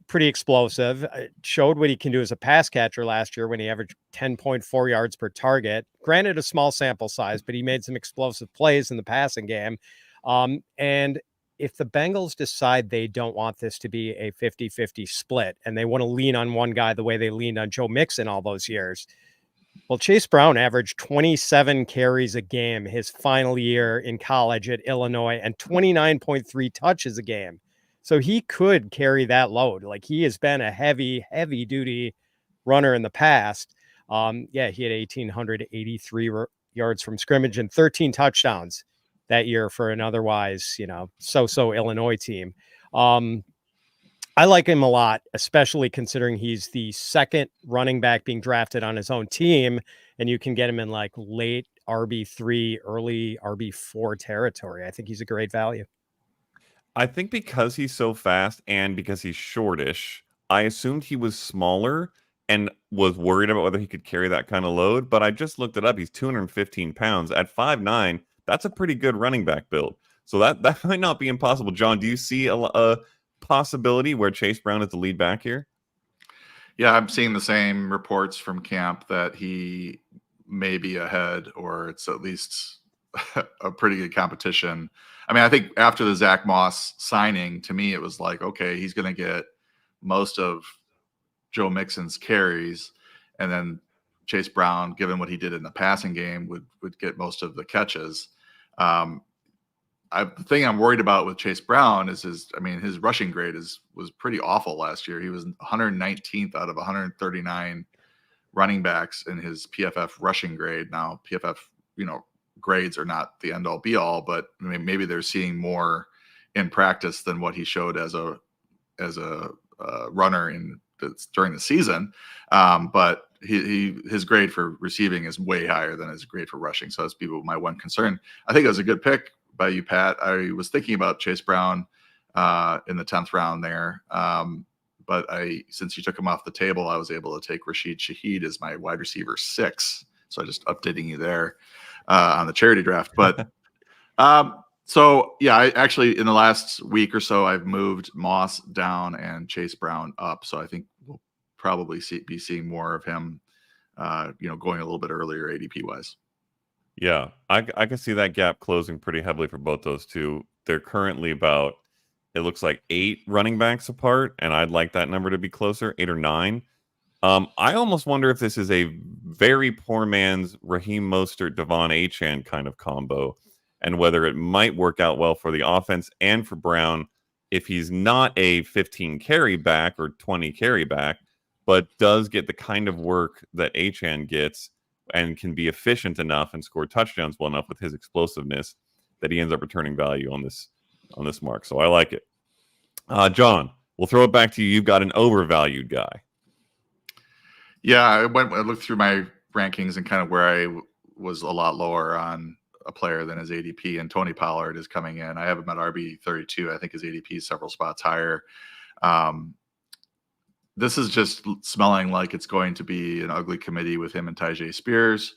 Pretty explosive. Showed what he can do as a pass catcher last year when he averaged 10.4 yards per target. Granted, a small sample size, but he made some explosive plays in the passing game. And if the Bengals decide they don't want this to be a 50-50 split and they want to lean on one guy the way they leaned on Joe Mixon all those years, well, Chase Brown averaged 27 carries a game his final year in college at Illinois and 29.3 touches a game. So he could carry that load. Like he has been a heavy duty runner in the past. He had 1,883 yards from scrimmage and 13 touchdowns that year for an otherwise, so-so Illinois team. I like him a lot, especially considering he's the second running back being drafted on his own team, and you can get him in like late RB3, early RB4 territory. I think he's a great value. I think because he's so fast and because he's shortish, I assumed he was smaller and was worried about whether he could carry that kind of load. But I just looked it up. He's 215 pounds at 5'9". That's a pretty good running back build. So that might not be impossible. John, do you see a possibility where Chase Brown is the lead back here? Yeah, I'm seeing the same reports from camp that he may be ahead, or it's at least a pretty good competition. I mean, I think after the Zach Moss signing, to me, it was like, okay, he's going to get most of Joe Mixon's carries, and then Chase Brown, given what he did in the passing game, would get most of the catches. I the thing I'm worried about with Chase Brown is his rushing grade was pretty awful last year. He was 119th out of 139 running backs in his PFF rushing grade. Now PFF, grades are not the end all be all, but maybe they're seeing more in practice than what he showed as a runner during the season. But his grade for receiving is way higher than his grade for rushing. So that's my one concern. I think it was a good pick by you, Pat. I was thinking about Chase Brown in the 10th round there. But since you took him off the table, I was able to take Rashid Shaheed as my wide receiver 6. So just updating you there on the charity draft. But so yeah, I actually in the last week or so, I've moved Moss down and Chase Brown up. So I think we'll probably be seeing more of him, going a little bit earlier ADP wise. Yeah, I can see that gap closing pretty heavily for both those two. They're currently about, it looks like 8 running backs apart, and I'd like that number to be closer, 8 or 9. I almost wonder if this is a very poor man's Raheem Mostert, Devon Achane kind of combo, and whether it might work out well for the offense and for Brown if he's not a 15 carry back or 20 carry back, but does get the kind of work that Achane gets and can be efficient enough and score touchdowns well enough with his explosiveness that he ends up returning value on this mark. So I like it. John, we'll throw it back to you. You've got an overvalued guy. Yeah, I looked through my rankings and kind of where I was a lot lower on a player than his ADP, and Tony Pollard is coming in. I have him at RB 32. I think his ADP is several spots higher. This is just smelling like it's going to be an ugly committee with him and Tyjae Spears.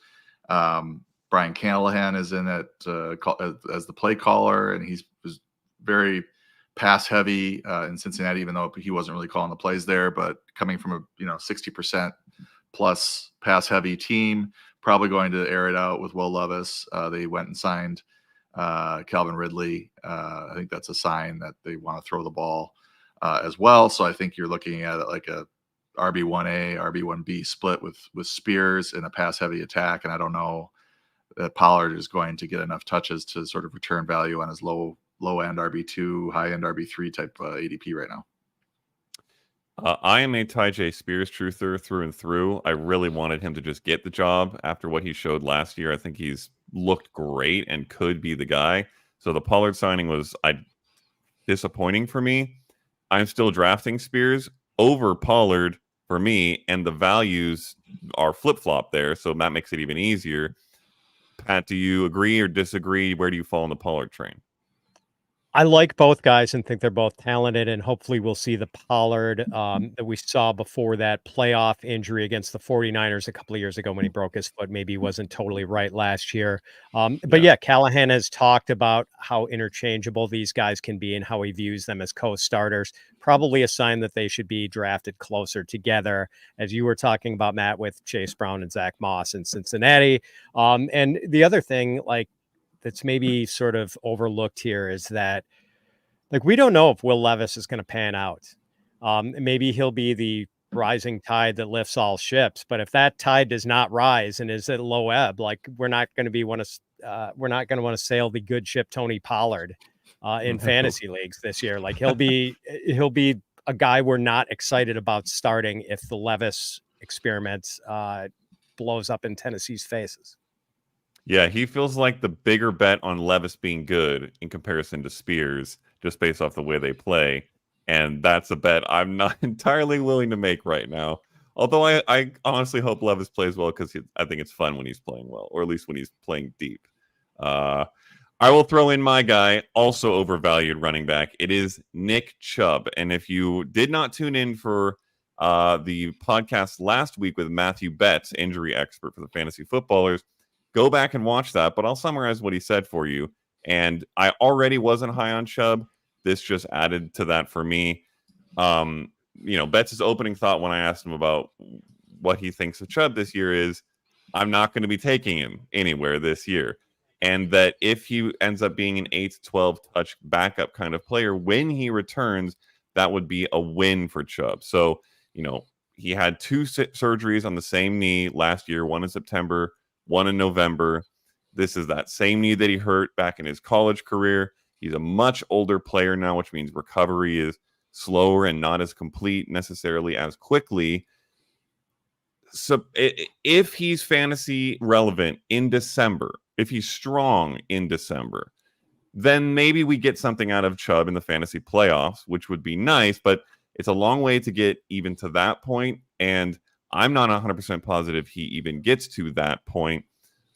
Brian Callahan is in it as the play caller, and he was very pass heavy in Cincinnati, even though he wasn't really calling the plays there. But coming from a 60% plus pass heavy team, probably going to air it out with Will Levis. They went and signed Calvin Ridley. I think that's a sign that they want to throw the ball as well. So I think you're looking at it like a RB1A, RB1B split with Spears in a pass heavy attack. And I don't know that Pollard is going to get enough touches to sort of return value on his low end RB2, high end RB3 type ADP right now. I am a Tyjae Spears truther through and through. I really wanted him to just get the job after what he showed last year. I think he's looked great and could be the guy. So the Pollard signing was disappointing for me. I'm still drafting Spears over Pollard for me, and the values are flip-flop there, so that makes it even easier. Pat, do you agree or disagree? Where do you fall on the Pollard train? I like both guys and think they're both talented, and hopefully we'll see the Pollard that we saw before that playoff injury against the 49ers a couple of years ago when he broke his foot. Maybe he wasn't totally right last year. But yeah, Callahan has talked about how interchangeable these guys can be and how he views them as co-starters. Probably a sign that they should be drafted closer together, as you were talking about, Matt, with Chase Brown and Zach Moss in Cincinnati. And the other thing, that's maybe sort of overlooked here is that, we don't know if Will Levis is going to pan out. Maybe he'll be the rising tide that lifts all ships, but if that tide does not rise and is at low ebb, we're not going to want to sail the good ship Tony Pollard in fantasy leagues this year. He'll be a guy we're not excited about starting if the Levis experiment blows up in Tennessee's faces. Yeah, he feels like the bigger bet on Levis being good in comparison to Spears, just based off the way they play. And that's a bet I'm not entirely willing to make right now. Although I honestly hope Levis plays well, because I think it's fun when he's playing well, or at least when he's playing deep. I will throw in my guy, also overvalued running back. It is Nick Chubb. And if you did not tune in for the podcast last week with Matthew Betts, injury expert for the fantasy footballers, go back and watch that, but I'll summarize what he said for you. And I already wasn't high on Chubb. This just added to that for me. Betts' opening thought when I asked him about what he thinks of Chubb this year is, I'm not going to be taking him anywhere this year. And that if he ends up being an 8 to 12 touch backup kind of player, when he returns, that would be a win for Chubb. So, he had 2 surgeries on the same knee last year, one in September, one in November. This is that same knee that he hurt back in his college career. He's a much older player now, which means recovery is slower and not as complete necessarily as quickly. So if he's fantasy relevant in December, if he's strong in December, then maybe we get something out of Chubb in the fantasy playoffs, which would be nice, but it's a long way to get even to that point. And I'm not 100% positive he even gets to that point.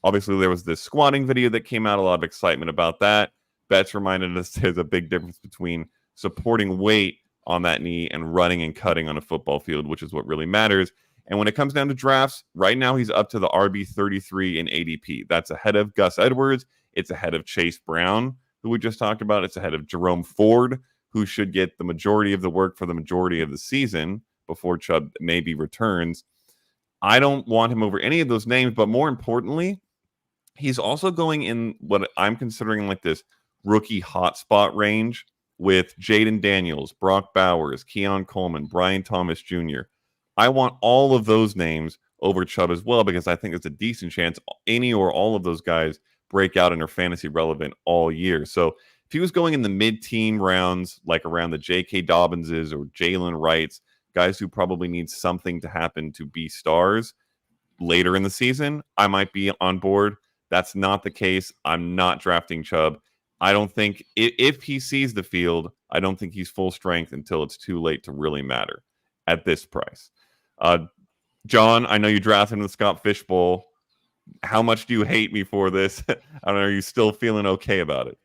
Obviously, there was this squatting video that came out, a lot of excitement about that. Betts reminded us there's a big difference between supporting weight on that knee and running and cutting on a football field, which is what really matters. And when it comes down to drafts, right now he's up to the RB 33 in ADP. That's ahead of Gus Edwards. It's ahead of Chase Brown, who we just talked about. It's ahead of Jerome Ford, who should get the majority of the work for the majority of the season before Chubb maybe returns. I don't want him over any of those names, but more importantly, he's also going in what I'm considering like this rookie hotspot range with Jaden Daniels, Brock Bowers, Keon Coleman, Brian Thomas Jr. I want all of those names over Chubb as well, because I think there's a decent chance any or all of those guys break out and are fantasy relevant all year. So if he was going in the mid-teen rounds, like around the J.K. Dobbinses or Jalen Wrights, guys who probably need something to happen to be stars later in the season, I might be on board. That's not the case. I'm not drafting Chubb. I don't think if he sees the field, I don't think he's full strength until it's too late to really matter at this price. John, I know you drafted him in the Scott Fishbowl. How much do you hate me for this? I don't know. Are you still feeling okay about it?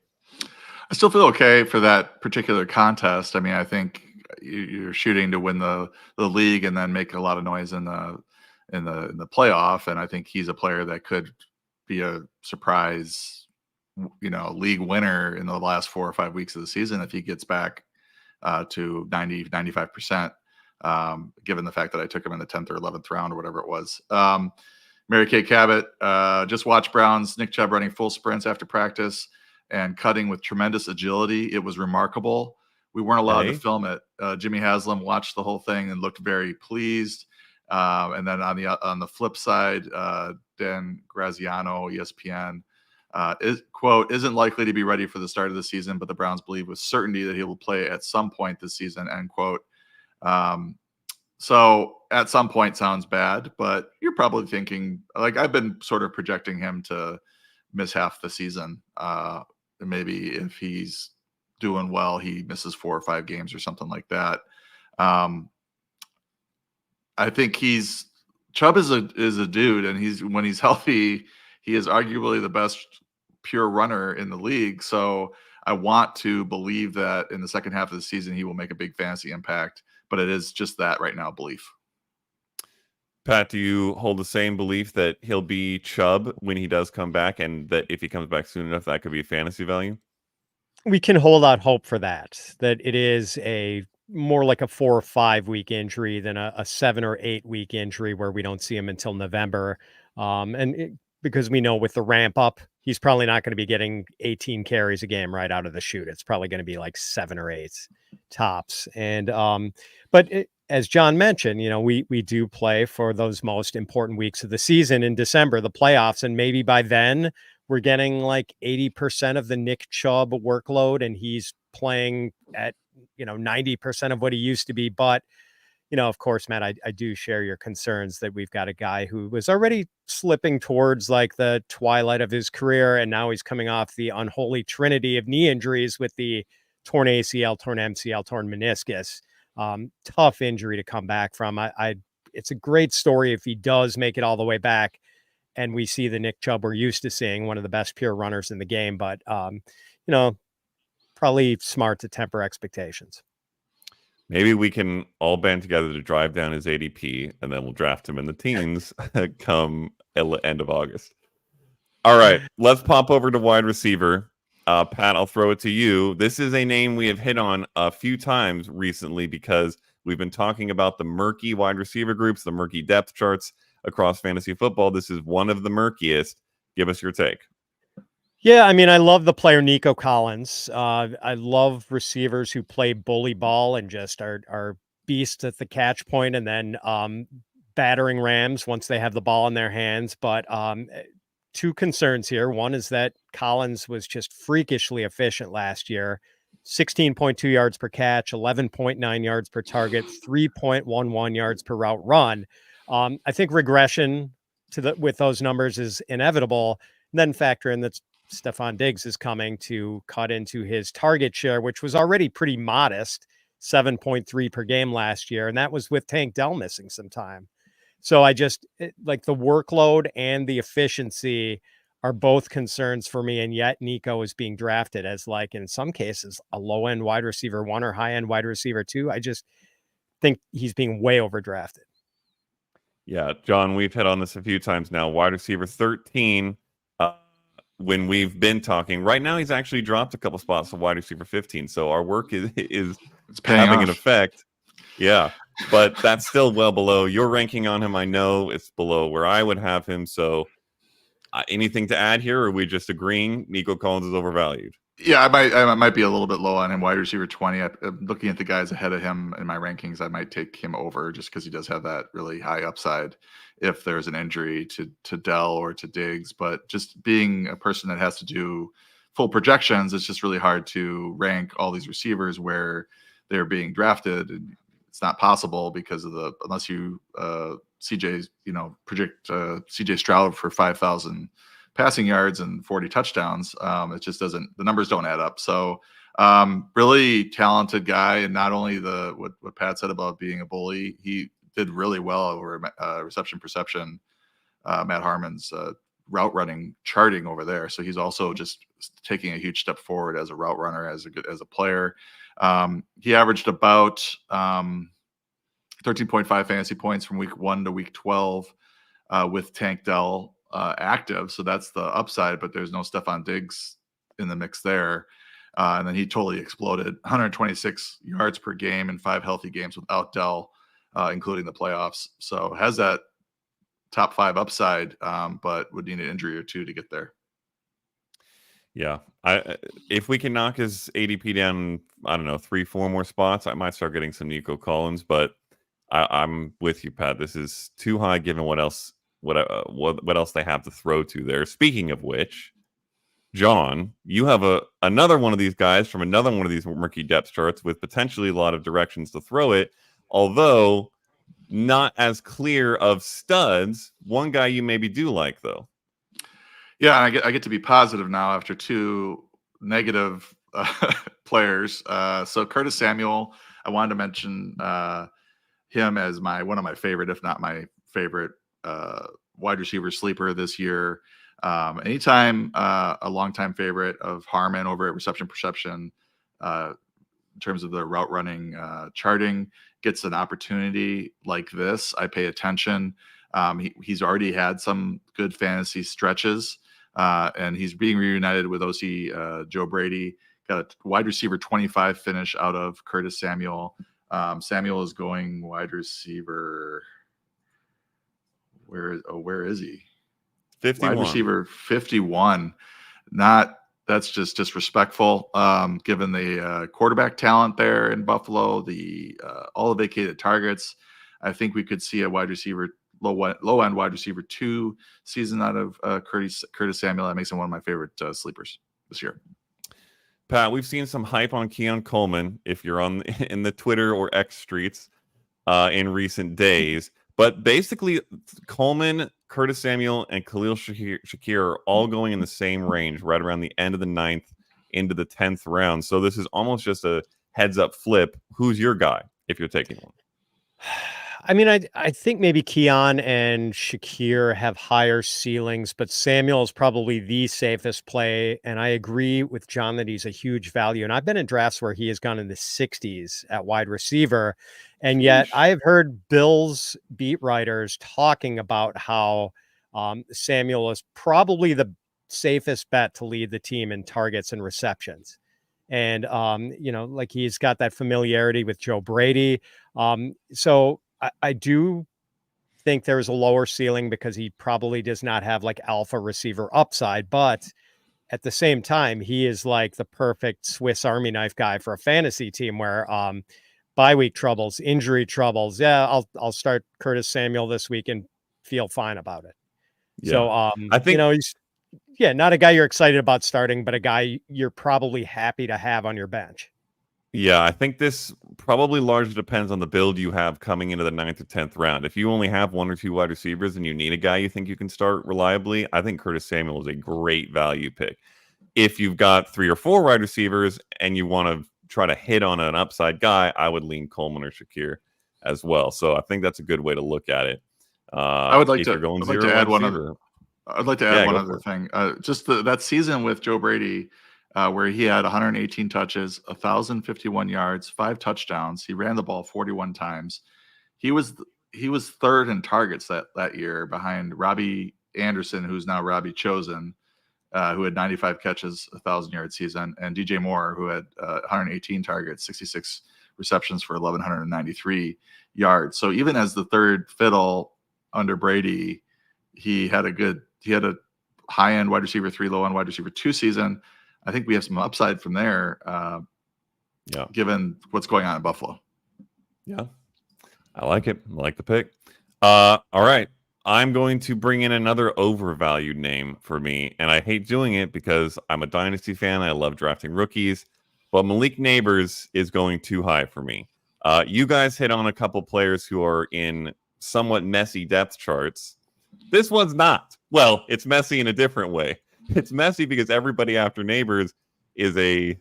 I still feel okay for that particular contest. I mean, I think you're shooting to win the league and then make a lot of noise in the playoff. And I think he's a player that could be a surprise, league winner in the last 4 or 5 weeks of the season if he gets back to 95%. Given the fact that I took him in the 10th or 11th round or whatever it was. Mary Kay Cabot, just watched Browns, Nick Chubb running full sprints after practice and cutting with tremendous agility. It was remarkable. We weren't allowed to film it. Jimmy Haslam watched the whole thing and looked very pleased. And then on the flip side, Dan Graziano, ESPN, quote, isn't likely to be ready for the start of the season, but the Browns believe with certainty that he will play at some point this season, end quote. So at some point sounds bad, but you're probably thinking, like, I've been sort of projecting him to miss half the season. Maybe if he's doing well, he misses 4 or 5 games or something like that. I think Chubb is a dude, and when he's healthy, he is arguably the best pure runner in the league. So I want to believe that in the second half of the season, he will make a big fantasy impact. But it is just that right now belief. Pat, do you hold the same belief that he'll be Chubb when he does come back, and that if he comes back soon enough, that could be a fantasy value? We can hold out hope for that it is a more like a 4 or 5 week injury than a 7 or 8 week injury where we don't see him until November. Because we know with the ramp up, he's probably not going to be getting 18 carries a game right out of the chute. It's probably going to be like 7 or 8 tops. And as John mentioned, we do play for those most important weeks of the season in December, the playoffs. And maybe by then we're getting like 80% of the Nick Chubb workload, and he's playing at, 90% of what he used to be. But, of course, Matt, I do share your concerns that we've got a guy who was already slipping towards like the twilight of his career. And now he's coming off the unholy trinity of knee injuries with the torn ACL, torn MCL, torn meniscus. Tough injury to come back from. It's a great story if he does make it all the way back and we see the Nick Chubb we're used to seeing, one of the best pure runners in the game. But, probably smart to temper expectations. Maybe we can all band together to drive down his ADP, and then we'll draft him in the teens come end of August. All right, let's pop over to wide receiver. Pat, I'll throw it to you. This is a name we have hit on a few times recently because we've been talking about the murky wide receiver groups, the murky depth charts across fantasy football. This is one of the murkiest. Give us your take. Yeah, I mean, I love the player Nico Collins. I love receivers who play bully ball and just are beasts at the catch point, and then battering rams once they have the ball in their hands. But two concerns here. One is that Collins was just freakishly efficient last year. 16.2 yards per catch, 11.9 yards per target, 3.11 yards per route run. I think regression with those numbers is inevitable. And then factor in that Stephon Diggs is coming to cut into his target share, which was already pretty modest, 7.3 per game last year. And that was with Tank Dell missing some time. So like the workload and the efficiency are both concerns for me. And yet Nico is being drafted as, like, in some cases, a low end wide receiver 1 or high end wide receiver 2. I just think he's being way overdrafted. Yeah, John, we've hit on this a few times now. Wide receiver 13, when we've been talking. Right now, he's actually dropped a couple spots to wide receiver 15. So our work is having an effect. Yeah, but that's still well below your ranking on him. I know it's below where I would have him. So anything to add here, or are we just agreeing Nico Collins is overvalued? Yeah, I might be a little bit low on him. Wide receiver 20. I'm looking at the guys ahead of him in my rankings. I might take him over just because he does have that really high upside if there's an injury to Dell or to Diggs. But just being a person that has to do full projections, it's just really hard to rank all these receivers where they're being drafted. It's not possible because of unless you project CJ Stroud for 5,000 passing yards and 40 touchdowns. It just doesn't, the numbers don't add up. So really talented guy. And not only what Pat said about being a bully, he did really well over reception perception, Matt Harmon's route running charting over there. So he's also just taking a huge step forward as a route runner, as a player. He averaged about 13.5 fantasy points from week 1 to week 12 with Tank Dell active. So that's the upside, but there's no Stephon Diggs in the mix there. And then he totally exploded, 126 yards per game in 5 healthy games without Dell, including the playoffs. So has that top 5 upside, but would need an injury or 2 to get there. Yeah, if we can knock his ADP down, I don't know, 3-4 more spots, I might start getting some Nico Collins. But I'm with you, Pat. This is too high given what else they have to throw to there. Speaking of which, John, you have another one of these guys from another one of these murky depth charts with potentially a lot of directions to throw it, although not as clear of studs. One guy you maybe do like, though. Yeah, I get to be positive now after 2 negative players. So Curtis Samuel, I wanted to mention him as one of my favorite, if not my favorite, wide receiver sleeper this year. Anytime a longtime favorite of Harmon over at reception perception, in terms of the route running charting, gets an opportunity like this, I pay attention. He's already had some good fantasy stretches, and he's being reunited with OC Joe Brady. Got a wide receiver 25 finish out of Curtis Samuel. Samuel is going wide receiver. Where is he? 51. Wide receiver 51. That's just disrespectful. Given the quarterback talent there in Buffalo, all the vacated targets, I think we could see a wide receiver, low end wide receiver 2 season out of Curtis Samuel. That makes him one of my favorite sleepers this year. Pat, we've seen some hype on Keon Coleman if you're in the Twitter or X streets in recent days. But basically, Coleman, Curtis Samuel, and Khalil Shakir are all going in the same range, right around the end of the 9th into the 10th round. So this is almost just a heads-up flip. Who's your guy if you're taking one? I mean, I think maybe Keon and Shakir have higher ceilings, but Samuel is probably the safest play. And I agree with John that he's a huge value. And I've been in drafts where he has gone in the 60s at wide receiver. And yet I have heard Bills beat writers talking about how Samuel is probably the safest bet to lead the team in targets and receptions. And, like he's got that familiarity with Joe Brady. So I do think there's a lower ceiling because he probably does not have like alpha receiver upside, but at the same time, he is like the perfect Swiss Army knife guy for a fantasy team where bye week troubles, injury troubles. Yeah, I'll start Curtis Samuel this week and feel fine about it. Yeah. So I think not a guy you're excited about starting, but a guy you're probably happy to have on your bench. Yeah, I think this probably largely depends on the build you have coming into the 9th or 10th round. If you only have 1 or 2 wide receivers and you need a guy you think you can start reliably, I think Curtis Samuel is a great value pick. If you've got 3 or 4 wide receivers and you want to try to hit on an upside guy, I would lean Coleman or Shakir as well. So I think that's a good way to look at it. I would like if to. you're going I'd like zero to add wide one receiver. I'd like to add one other thing. Just that season with Joe Brady, where he had 118 touches, 1,051 yards, 5 touchdowns. He ran the ball 41 times. He was third in targets that year behind Robbie Anderson, who's now Robbie Chosen, who had 95 catches, 1,000-yard season, and DJ Moore, who had 118 targets, 66 receptions for 1,193 yards. So even as the third fiddle under Brady, he had a high-end wide receiver 3, low-end wide receiver 2 season. I think we have some upside from there, given what's going on in Buffalo. Yeah, I like it. I like the pick. All right. I'm going to bring in another overvalued name for me, and I hate doing it because I'm a dynasty fan. I love drafting rookies, but Malik Nabers is going too high for me. You guys hit on a couple players who are in somewhat messy depth charts. This one's not. Well, it's messy in a different way. It's messy because everybody after Nabers is a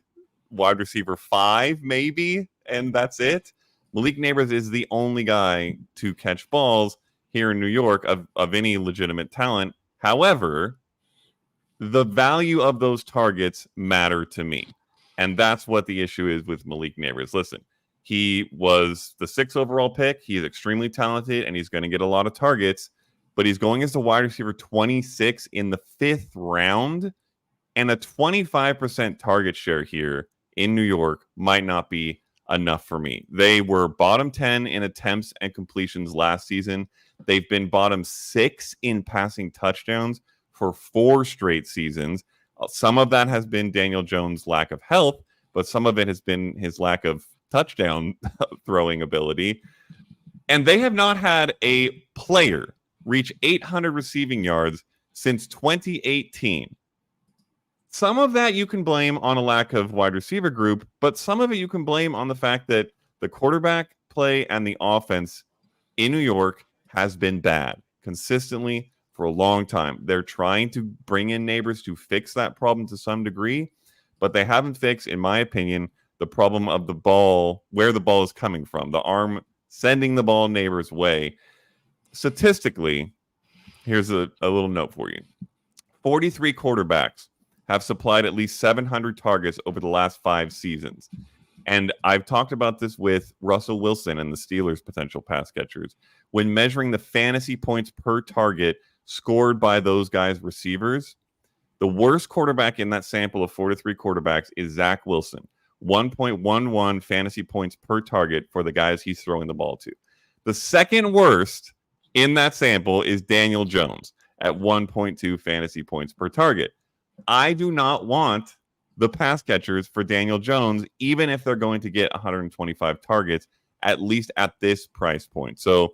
wide receiver 5, maybe, and that's it. Malik Nabers is the only guy to catch balls here in New York of any legitimate talent. However, the value of those targets matter to me. And that's what the issue is with Malik Nabers. Listen, he was the 6th overall pick. He is extremely talented, and he's going to get a lot of targets. But he's going as a wide receiver 26 in the 5th round. And a 25% target share here in New York might not be enough for me. They were bottom 10 in attempts and completions last season. They've been bottom 6 in passing touchdowns for 4 straight seasons. Some of that has been Daniel Jones' lack of health, but some of it has been his lack of touchdown throwing ability. And they have not had a player reach 800 receiving yards since 2018. Some of that you can blame on a lack of wide receiver group, but some of it you can blame on the fact that the quarterback play and the offense in New York has been bad consistently for a long time. They're trying to bring in Nabers to fix that problem to some degree, but they haven't fixed, in my opinion, the problem of the ball, where the ball is coming from, the arm sending the ball Nabers' way. Statistically, here's a little note for you. 43 quarterbacks have supplied at least 700 targets over the last 5 seasons. And I've talked about this with Russell Wilson and the Steelers' potential pass catchers. When measuring the fantasy points per target scored by those guys' receivers, the worst quarterback in that sample of 43 quarterbacks is Zach Wilson. 1.11 fantasy points per target for the guys he's throwing the ball to. The second worst in that sample is Daniel Jones at 1.2 fantasy points per target. I do not want the pass catchers for Daniel Jones, even if they're going to get 125 targets, at least at this price point. So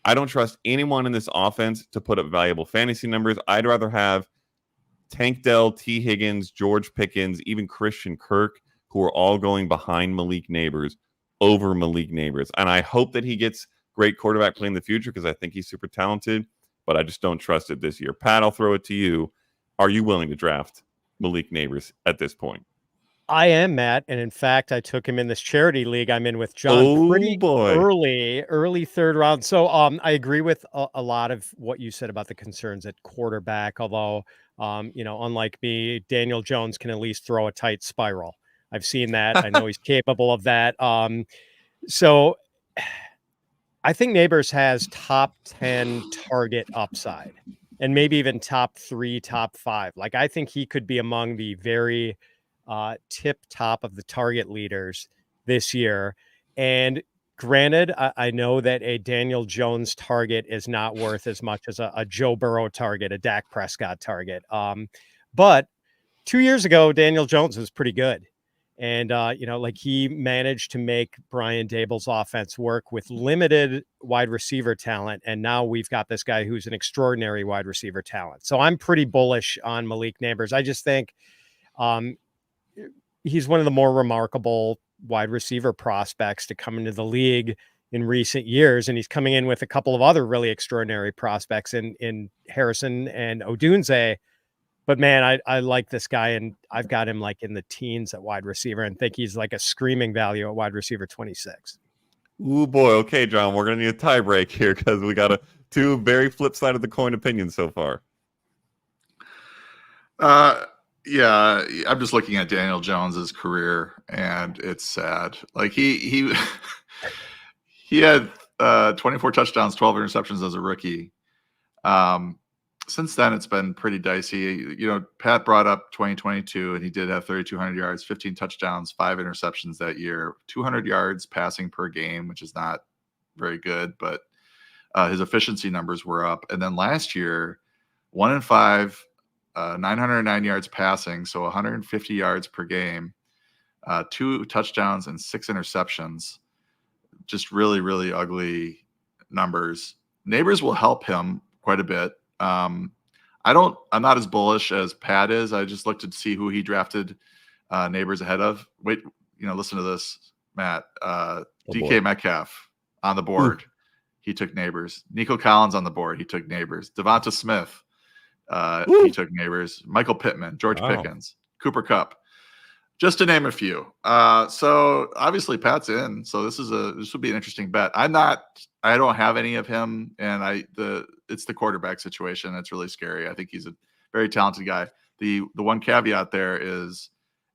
I don't trust anyone in this offense to put up valuable fantasy numbers. I'd rather have Tank Dell, T. Higgins, George Pickens, even Christian Kirk, who are all going behind Malik Nabers over Malik Nabers. And I hope that he gets great quarterback play in the future because I think he's super talented, but I just don't trust it this year. Pat, I'll throw it to you. Are you willing to draft Malik Nabers at this point? I am, Matt, and in fact, I took him in this charity league I'm in with John pretty early 3rd round. So I agree with a lot of what you said about the concerns at quarterback, although, unlike me, Daniel Jones can at least throw a tight spiral. I've seen that. I know he's capable of that. So I think Nabers has top 10 target upside and maybe even top 3, top 5. Like, I think he could be among the very tip top of the target leaders this year. And granted, I know that a Daniel Jones target is not worth as much as a Joe Burrow target, a Dak Prescott target. But 2 years ago, Daniel Jones was pretty good. And, like he managed to make Brian Dable's offense work with limited wide receiver talent. And now we've got this guy who's an extraordinary wide receiver talent. So I'm pretty bullish on Malik Nabers. I just think he's one of the more remarkable wide receiver prospects to come into the league in recent years. And he's coming in with a couple of other really extraordinary prospects in Harrison and Odunze. But man, I like this guy, and I've got him like in the teens at wide receiver and think he's like a screaming value at wide receiver 26. Ooh, boy. Okay, John, we're going to need a tie break here because we got two very flip side of the coin opinions so far. Yeah, I'm just looking at Daniel Jones's career, and it's sad. Like he had 24 touchdowns, 12 interceptions as a rookie. Since then, it's been pretty dicey. Pat brought up 2022, and he did have 3,200 yards, 15 touchdowns, 5 interceptions that year, 200 yards passing per game, which is not very good, but his efficiency numbers were up. And then last year, 1-5, 909 yards passing, so 150 yards per game, 2 touchdowns and 6 interceptions. Just really, really ugly numbers. Nabers will help him quite a bit. I'm not as bullish as Pat is. I just looked to see who he drafted Nabers ahead of. Wait, listen to this, Matt. DK Metcalf on the board. Ooh. He took Nabers. Nico Collins on the board. He took Nabers. Devonta Smith. He took Nabers. Michael Pittman, George Pickens, Cooper Kupp, just to name a few. So obviously Pat's in. So this would be an interesting bet. I don't have any of him, and it's the quarterback situation that's really scary. I think he's a very talented guy. The one caveat there is,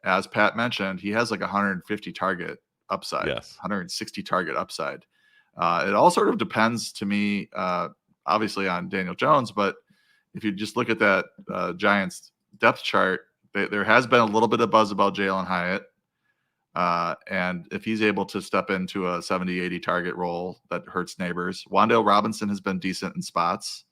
as Pat mentioned, he has like 150 target upside, 160 target upside. It all sort of depends to me, obviously on Daniel Jones, but if you just look at that Giants depth chart, there has been a little bit of buzz about Jalen Hyatt. And if he's able to step into a 70-80 target role, that hurts Nabers. Wan'Dale Robinson has been decent in spots,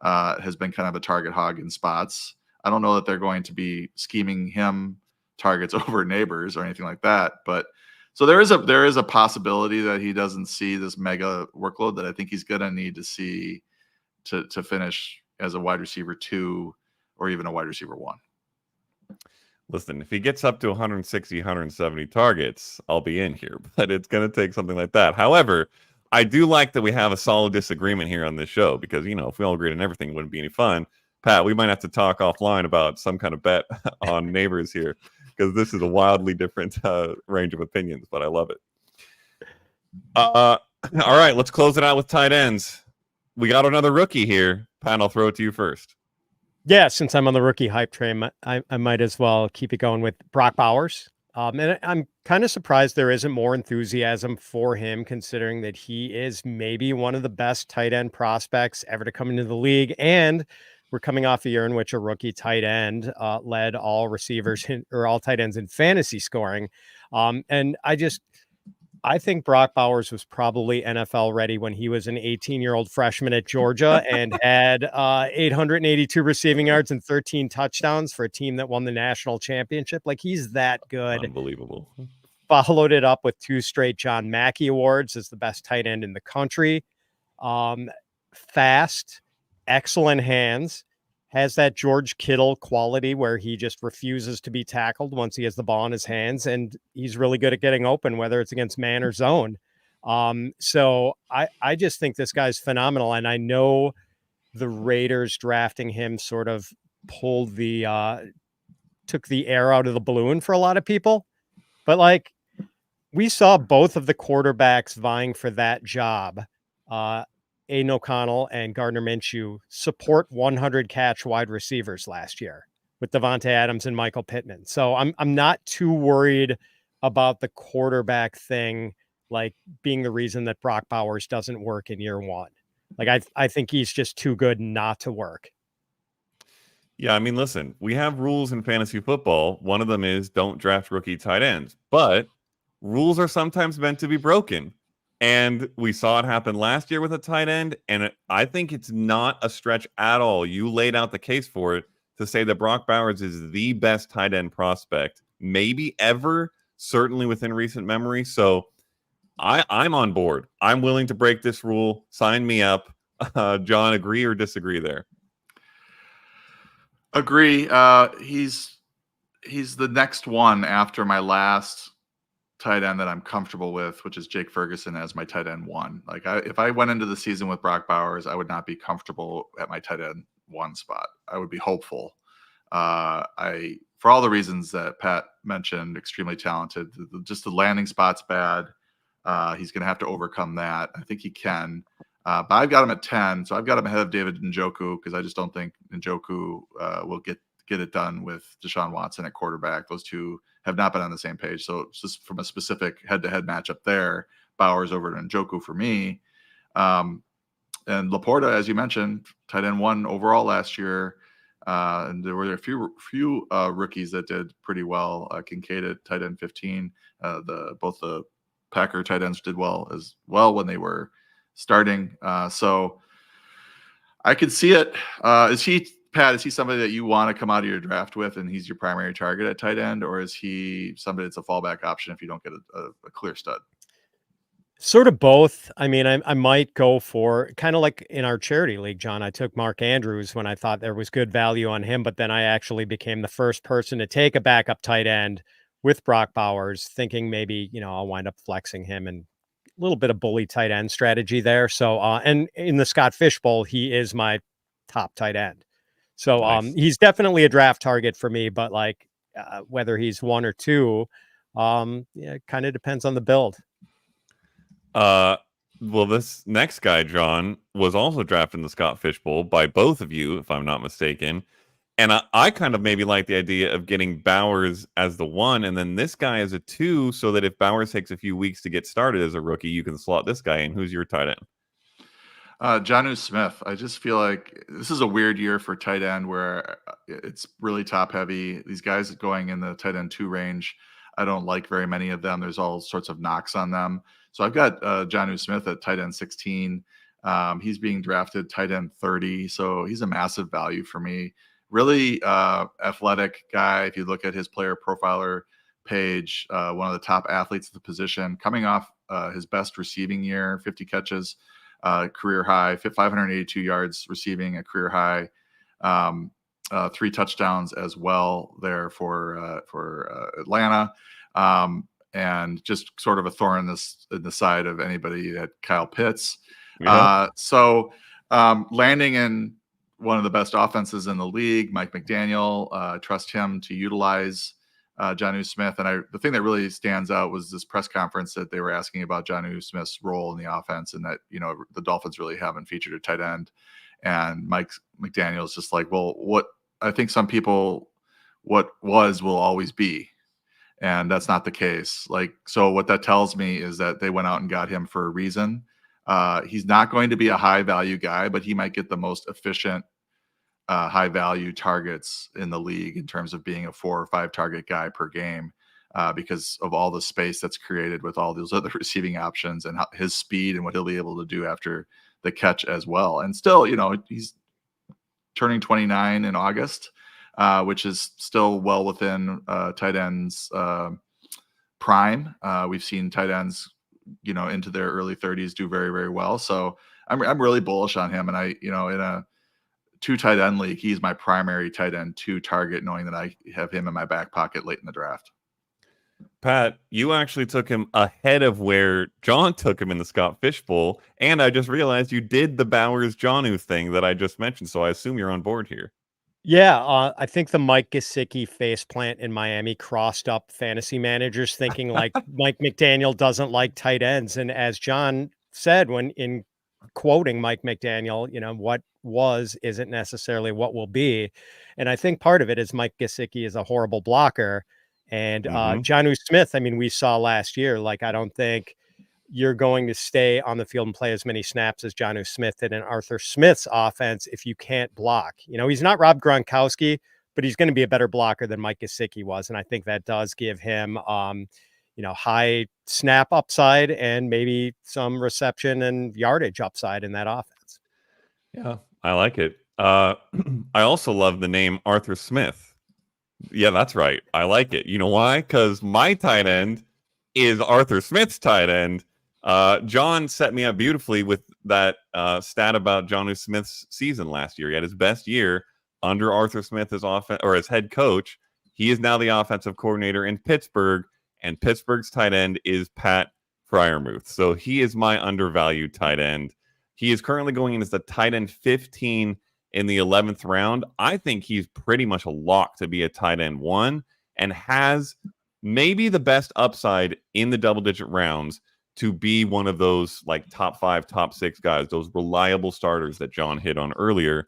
has been kind of a target hog in spots. I don't know that they're going to be scheming him targets over Nabers or anything like that. But so there is a possibility that he doesn't see this mega workload that I think he's going to need to see to finish as a wide receiver 2 or even a wide receiver 1. Listen, if he gets up to 160, 170 targets, I'll be in here, but it's going to take something like that. However, I do like that we have a solid disagreement here on this show because, if we all agreed on everything, it wouldn't be any fun. Pat, we might have to talk offline about some kind of bet on Nabers here because this is a wildly different range of opinions, but I love it. All right, let's close it out with tight ends. We got another rookie here. Pat, I'll throw it to you first. Yeah, since I'm on the rookie hype train, I might as well keep it going with Brock Bowers. And I'm kind of surprised there isn't more enthusiasm for him, considering that he is maybe one of the best tight end prospects ever to come into the league. And we're coming off a year in which a rookie tight end led all receivers or all tight ends in fantasy scoring. And I think Brock Bowers was probably NFL ready when he was an 18-year-old freshman at Georgia and had 882 receiving yards and 13 touchdowns for a team that won the national championship. Like, he's that good. Unbelievable. Followed it up with 2 straight John Mackey awards as the best tight end in the country. Fast, excellent hands. Has that George Kittle quality where he just refuses to be tackled once he has the ball in his hands, and he's really good at getting open, whether it's against man or zone. So I just think this guy's phenomenal, and I know the Raiders drafting him sort of took the air out of the balloon for a lot of people, but like we saw both of the quarterbacks vying for that job. Aiden O'Connell and Gardner Minshew support 100 catch wide receivers last year with Devontae Adams and Michael Pittman. So I'm not too worried about the quarterback thing, like being the reason that Brock Bowers doesn't work in year 1. Like I think he's just too good not to work. Yeah, I mean, listen, we have rules in fantasy football. One of them is don't draft rookie tight ends, but rules are sometimes meant to be broken. And we saw it happen last year with a tight end, and I think it's not a stretch at all. You laid out the case for it to say that Brock Bowers is the best tight end prospect maybe ever certainly within recent memory. So I'm on board. I'm willing to break this rule. Sign me up. John, agree or disagree there? Agree. He's the next one after my last tight end that I'm comfortable with, which is Jake Ferguson as my tight end 1. Like if I went into the season with Brock Bowers, I would not be comfortable at my tight end 1 spot. I would be hopeful. For all the reasons that Pat mentioned, extremely talented. Just the landing spot's bad. He's going to have to overcome that. I think he can. But I've got him at 10, so I've got him ahead of David Njoku because I just don't think Njoku will get it done with Deshaun Watson at quarterback. Those two have not been on the same page. So just from a specific head-to-head matchup there, Bowers over to Njoku for me. And Laporta, as you mentioned, tight end 1 overall last year. And there were a few rookies that did pretty well. Kincaid at tight end 15. Both the Packer tight ends did well as well when they were starting. So I could see it. Is he somebody that you want to come out of your draft with and he's your primary target at tight end, or is he somebody that's a fallback option if you don't get a clear stud? Sort of both. I mean, I might go for kind of like in our charity league, John. I took Mark Andrews when I thought there was good value on him, but then I actually became the first person to take a backup tight end with Brock Bowers, thinking maybe, I'll wind up flexing him and a little bit of bully tight end strategy there. So, and in the Scott Fishbowl, he is my top tight end. So, Nice. He's definitely a draft target for me, but like whether he's 1 or 2, it kind of depends on the build. Well, this next guy, John, was also drafted in the Scott Fishbowl by both of you, if I'm not mistaken. And I kind of maybe like the idea of getting Bowers as the 1, and then this guy as a 2, so that if Bowers takes a few weeks to get started as a rookie, you can slot this guy in. Who's your tight end? Jonnu Smith. I just feel like this is a weird year for tight end where it's really top heavy. These guys going in the tight end 2 range, I don't like very many of them. There's all sorts of knocks on them. So I've got Jonnu Smith at tight end 16. He's being drafted tight end 30. So he's a massive value for me. Really athletic guy. If you look at his player profiler page, one of the top athletes at the position, coming off his best receiving year, 50 catches, career high, 582 yards receiving, a career high, 3 touchdowns as well there for Atlanta. And just sort of a thorn in the side of anybody that Kyle Pitts. Yeah. So landing in one of the best offenses in the league, Mike McDaniel, trust him to utilize Jonnu Smith. And the thing that really stands out was this press conference that they were asking about Jonnu Smith's role in the offense, and that, the Dolphins really haven't featured a tight end. And Mike McDaniel is just like, well, what I think some people, what was will always be. And that's not the case. So what that tells me is that they went out and got him for a reason. He's not going to be a high value guy, but he might get the most efficient high value targets in the league in terms of being a 4 or 5 target guy per game because of all the space that's created with all those other receiving options and his speed and what he'll be able to do after the catch as well. And still, he's turning 29 in August, which is still well within tight ends prime. We've seen tight ends, into their early 30s do very, very well. So I'm really bullish on him. And in a 2 tight end league, he's my primary tight end 2 target, knowing that I have him in my back pocket late in the draft. Pat, you actually took him ahead of where John took him in the Scott Fishbowl, and I just realized you did the Bowers Jonnu thing that I just mentioned, so I assume you're on board here. Yeah, I think the Mike Gesicki faceplant in Miami crossed up fantasy managers thinking like Mike McDaniel doesn't like tight ends. And as John said, when in quoting Mike McDaniel, what was isn't necessarily what will be. And I think part of it is Mike Gesicki is a horrible blocker. And Jonnu Smith, I mean, we saw last year, I don't think you're going to stay on the field and play as many snaps as Jonnu Smith did in Arthur Smith's offense if you can't block. He's not Rob Gronkowski, but he's going to be a better blocker than Mike Gesicki was. And I think that does give him, high snap upside and maybe some reception and yardage upside in that offense. Yeah, I like it. I also love the name Arthur Smith. Yeah, that's right. I like it. You know why? Because my tight end is Arthur Smith's tight end. John set me up beautifully with that stat about Jonnu Smith's season last year. He had his best year under Arthur Smith as as head coach. He is now the offensive coordinator in Pittsburgh, and Pittsburgh's tight end is Pat Freiermuth. So he is my undervalued tight end. He is currently going in as the tight end 15 in the 11th round. I think he's pretty much a lock to be a tight end 1 and has maybe the best upside in the double-digit rounds to be one of those like top 5, top 6 guys, those reliable starters that John hit on earlier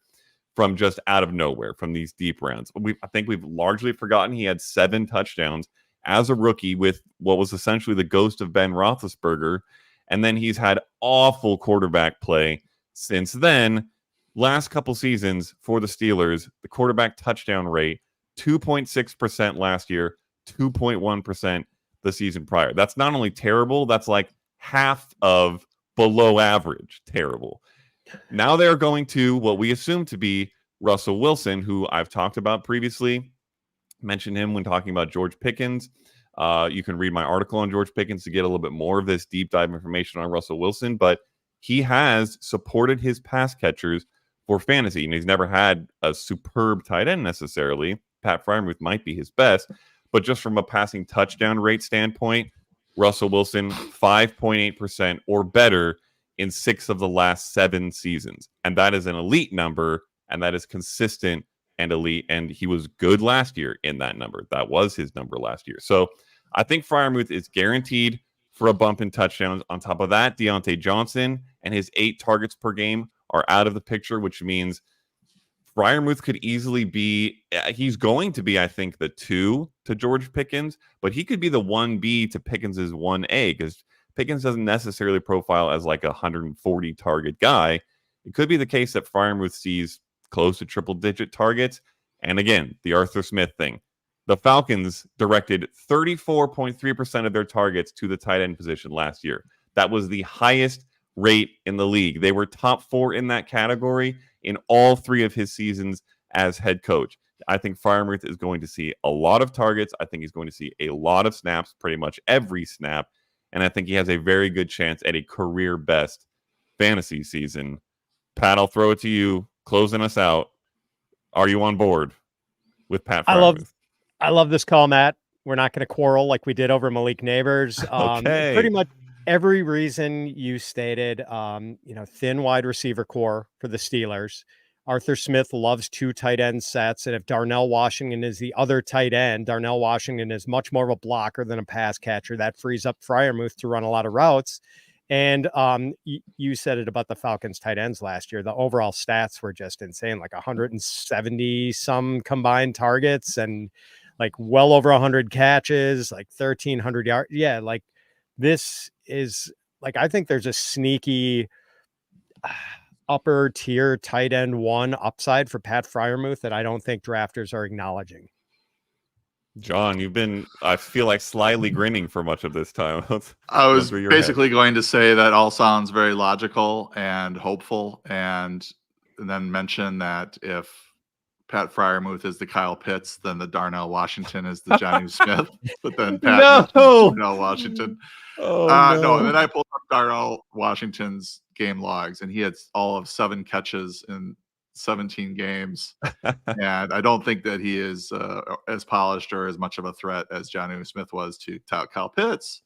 from just out of nowhere, from these deep rounds. I think we've largely forgotten he had 7 touchdowns as a rookie with what was essentially the ghost of Ben Roethlisberger, and then he's had awful quarterback play since then. Last couple seasons for the Steelers, the quarterback touchdown rate, 2.6% last year, 2.1% the season prior. That's not only terrible, that's like half of below average terrible. Now they're going to what we assume to be Russell Wilson, who I've talked about previously. Mentioned him when talking about George Pickens. You can read my article on George Pickens to get a little bit more of this deep dive information on Russell Wilson, but he has supported his pass catchers for fantasy, and he's never had a superb tight end necessarily. Pat Freiermuth might be his best, but just from a passing touchdown rate standpoint, Russell Wilson 5.8% or better in 6 of the last 7 seasons. And that is an elite number, and that is consistent and elite. And he was good last year in that number. That was his number last year. So I think Freiermuth is guaranteed for a bump in touchdowns. On top of that, Deontay Johnson and his 8 targets per game are out of the picture, which means Freiermuth could easily be, he's going to be, I think, the 2 to George Pickens, but he could be the 1B to Pickens' 1A, because Pickens doesn't necessarily profile as like a 140 target guy. It could be the case that Freiermuth sees close to triple-digit targets. And again, the Arthur Smith thing. The Falcons directed 34.3% of their targets to the tight end position last year. That was the highest rate in the league. They were top 4 in that category in all 3 of his seasons as head coach. I think Freiermuth is going to see a lot of targets. I think he's going to see a lot of snaps, pretty much every snap. And I think he has a very good chance at a career best fantasy season. Pat, I'll throw it to you, closing us out. Are you on board with Pat Freiermuth? I love this call, Matt. We're not going to quarrel like we did over Malik Nabers. Okay. Pretty much every reason you stated, thin wide receiver core for the Steelers. Arthur Smith loves 2 tight end sets. And if Darnell Washington is the other tight end, Darnell Washington is much more of a blocker than a pass catcher. That frees up Freiermuth to run a lot of routes. And you said it about the Falcons tight ends last year. The overall stats were just insane, like 170 some combined targets and like well over 100 catches, like 1,300 yards. Yeah, like this is like, I think there's a sneaky upper tier tight end 1 upside for Pat Freiermuth that I don't think drafters are acknowledging. John, you've been, I feel like, slyly grinning for much of this time. I was basically going to say that all sounds very logical and hopeful, and then mention that if Pat Freiermuth is the Kyle Pitts, then the Darnell Washington is the Jonnu Smith. But then Pat Darnell Washington. No, and then I pulled up Darnell Washington's game logs, and he had all of 7 catches in 17 games. And I don't think that he is as polished or as much of a threat as Jonnu Smith was to Kyle Pitts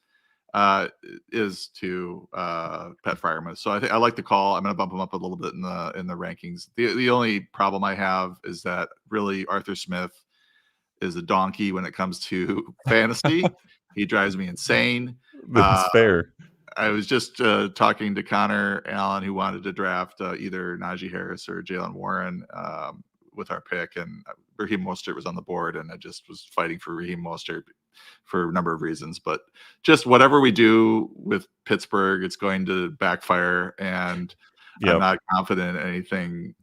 is to Pat Freiermuth. So I think I like the call. I'm going to bump him up a little bit in the rankings. The only problem I have is that really Arthur Smith is a donkey when it comes to fantasy. He drives me insane. That's fair. I was just talking to Connor Allen, who wanted to draft either Najee Harris or Jalen Warren with our pick, and Raheem Mostert was on the board, and I just was fighting for Raheem Mostert for a number of reasons. But just whatever we do with Pittsburgh, it's going to backfire, and I'm not confident in anything.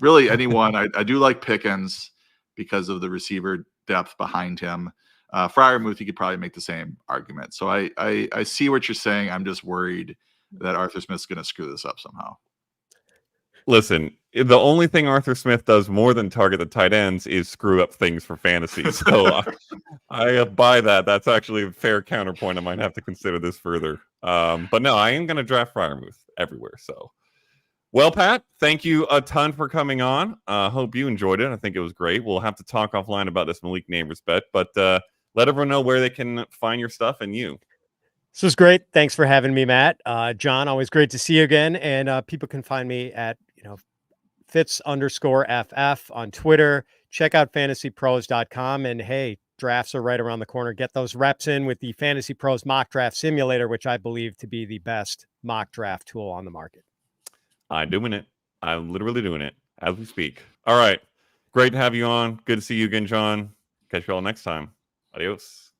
Really, anyone. I do like Pickens because of the receiver depth behind him. Freiermuth, you could probably make the same argument. So I see what you're saying. I'm just worried that Arthur Smith's going to screw this up somehow. Listen, the only thing Arthur Smith does more than target the tight ends is screw up things for fantasy. So I buy that. That's actually a fair counterpoint. I might have to consider this further. But no, I am going to draft Freiermuth everywhere. So, well, Pat, thank you a ton for coming on. Hope you enjoyed it. I think it was great. We'll have to talk offline about this Malik Nabers bet, but let everyone know where they can find your stuff and you. This was great. Thanks for having me, Matt. John, always great to see you again. And people can find me at, Fitz_FF on Twitter. Check out fantasypros.com. And hey, drafts are right around the corner. Get those reps in with the Fantasy Pros Mock Draft Simulator, which I believe to be the best mock draft tool on the market. I'm doing it. I'm literally doing it as we speak. All right. Great to have you on. Good to see you again, John. Catch you all next time. Adios.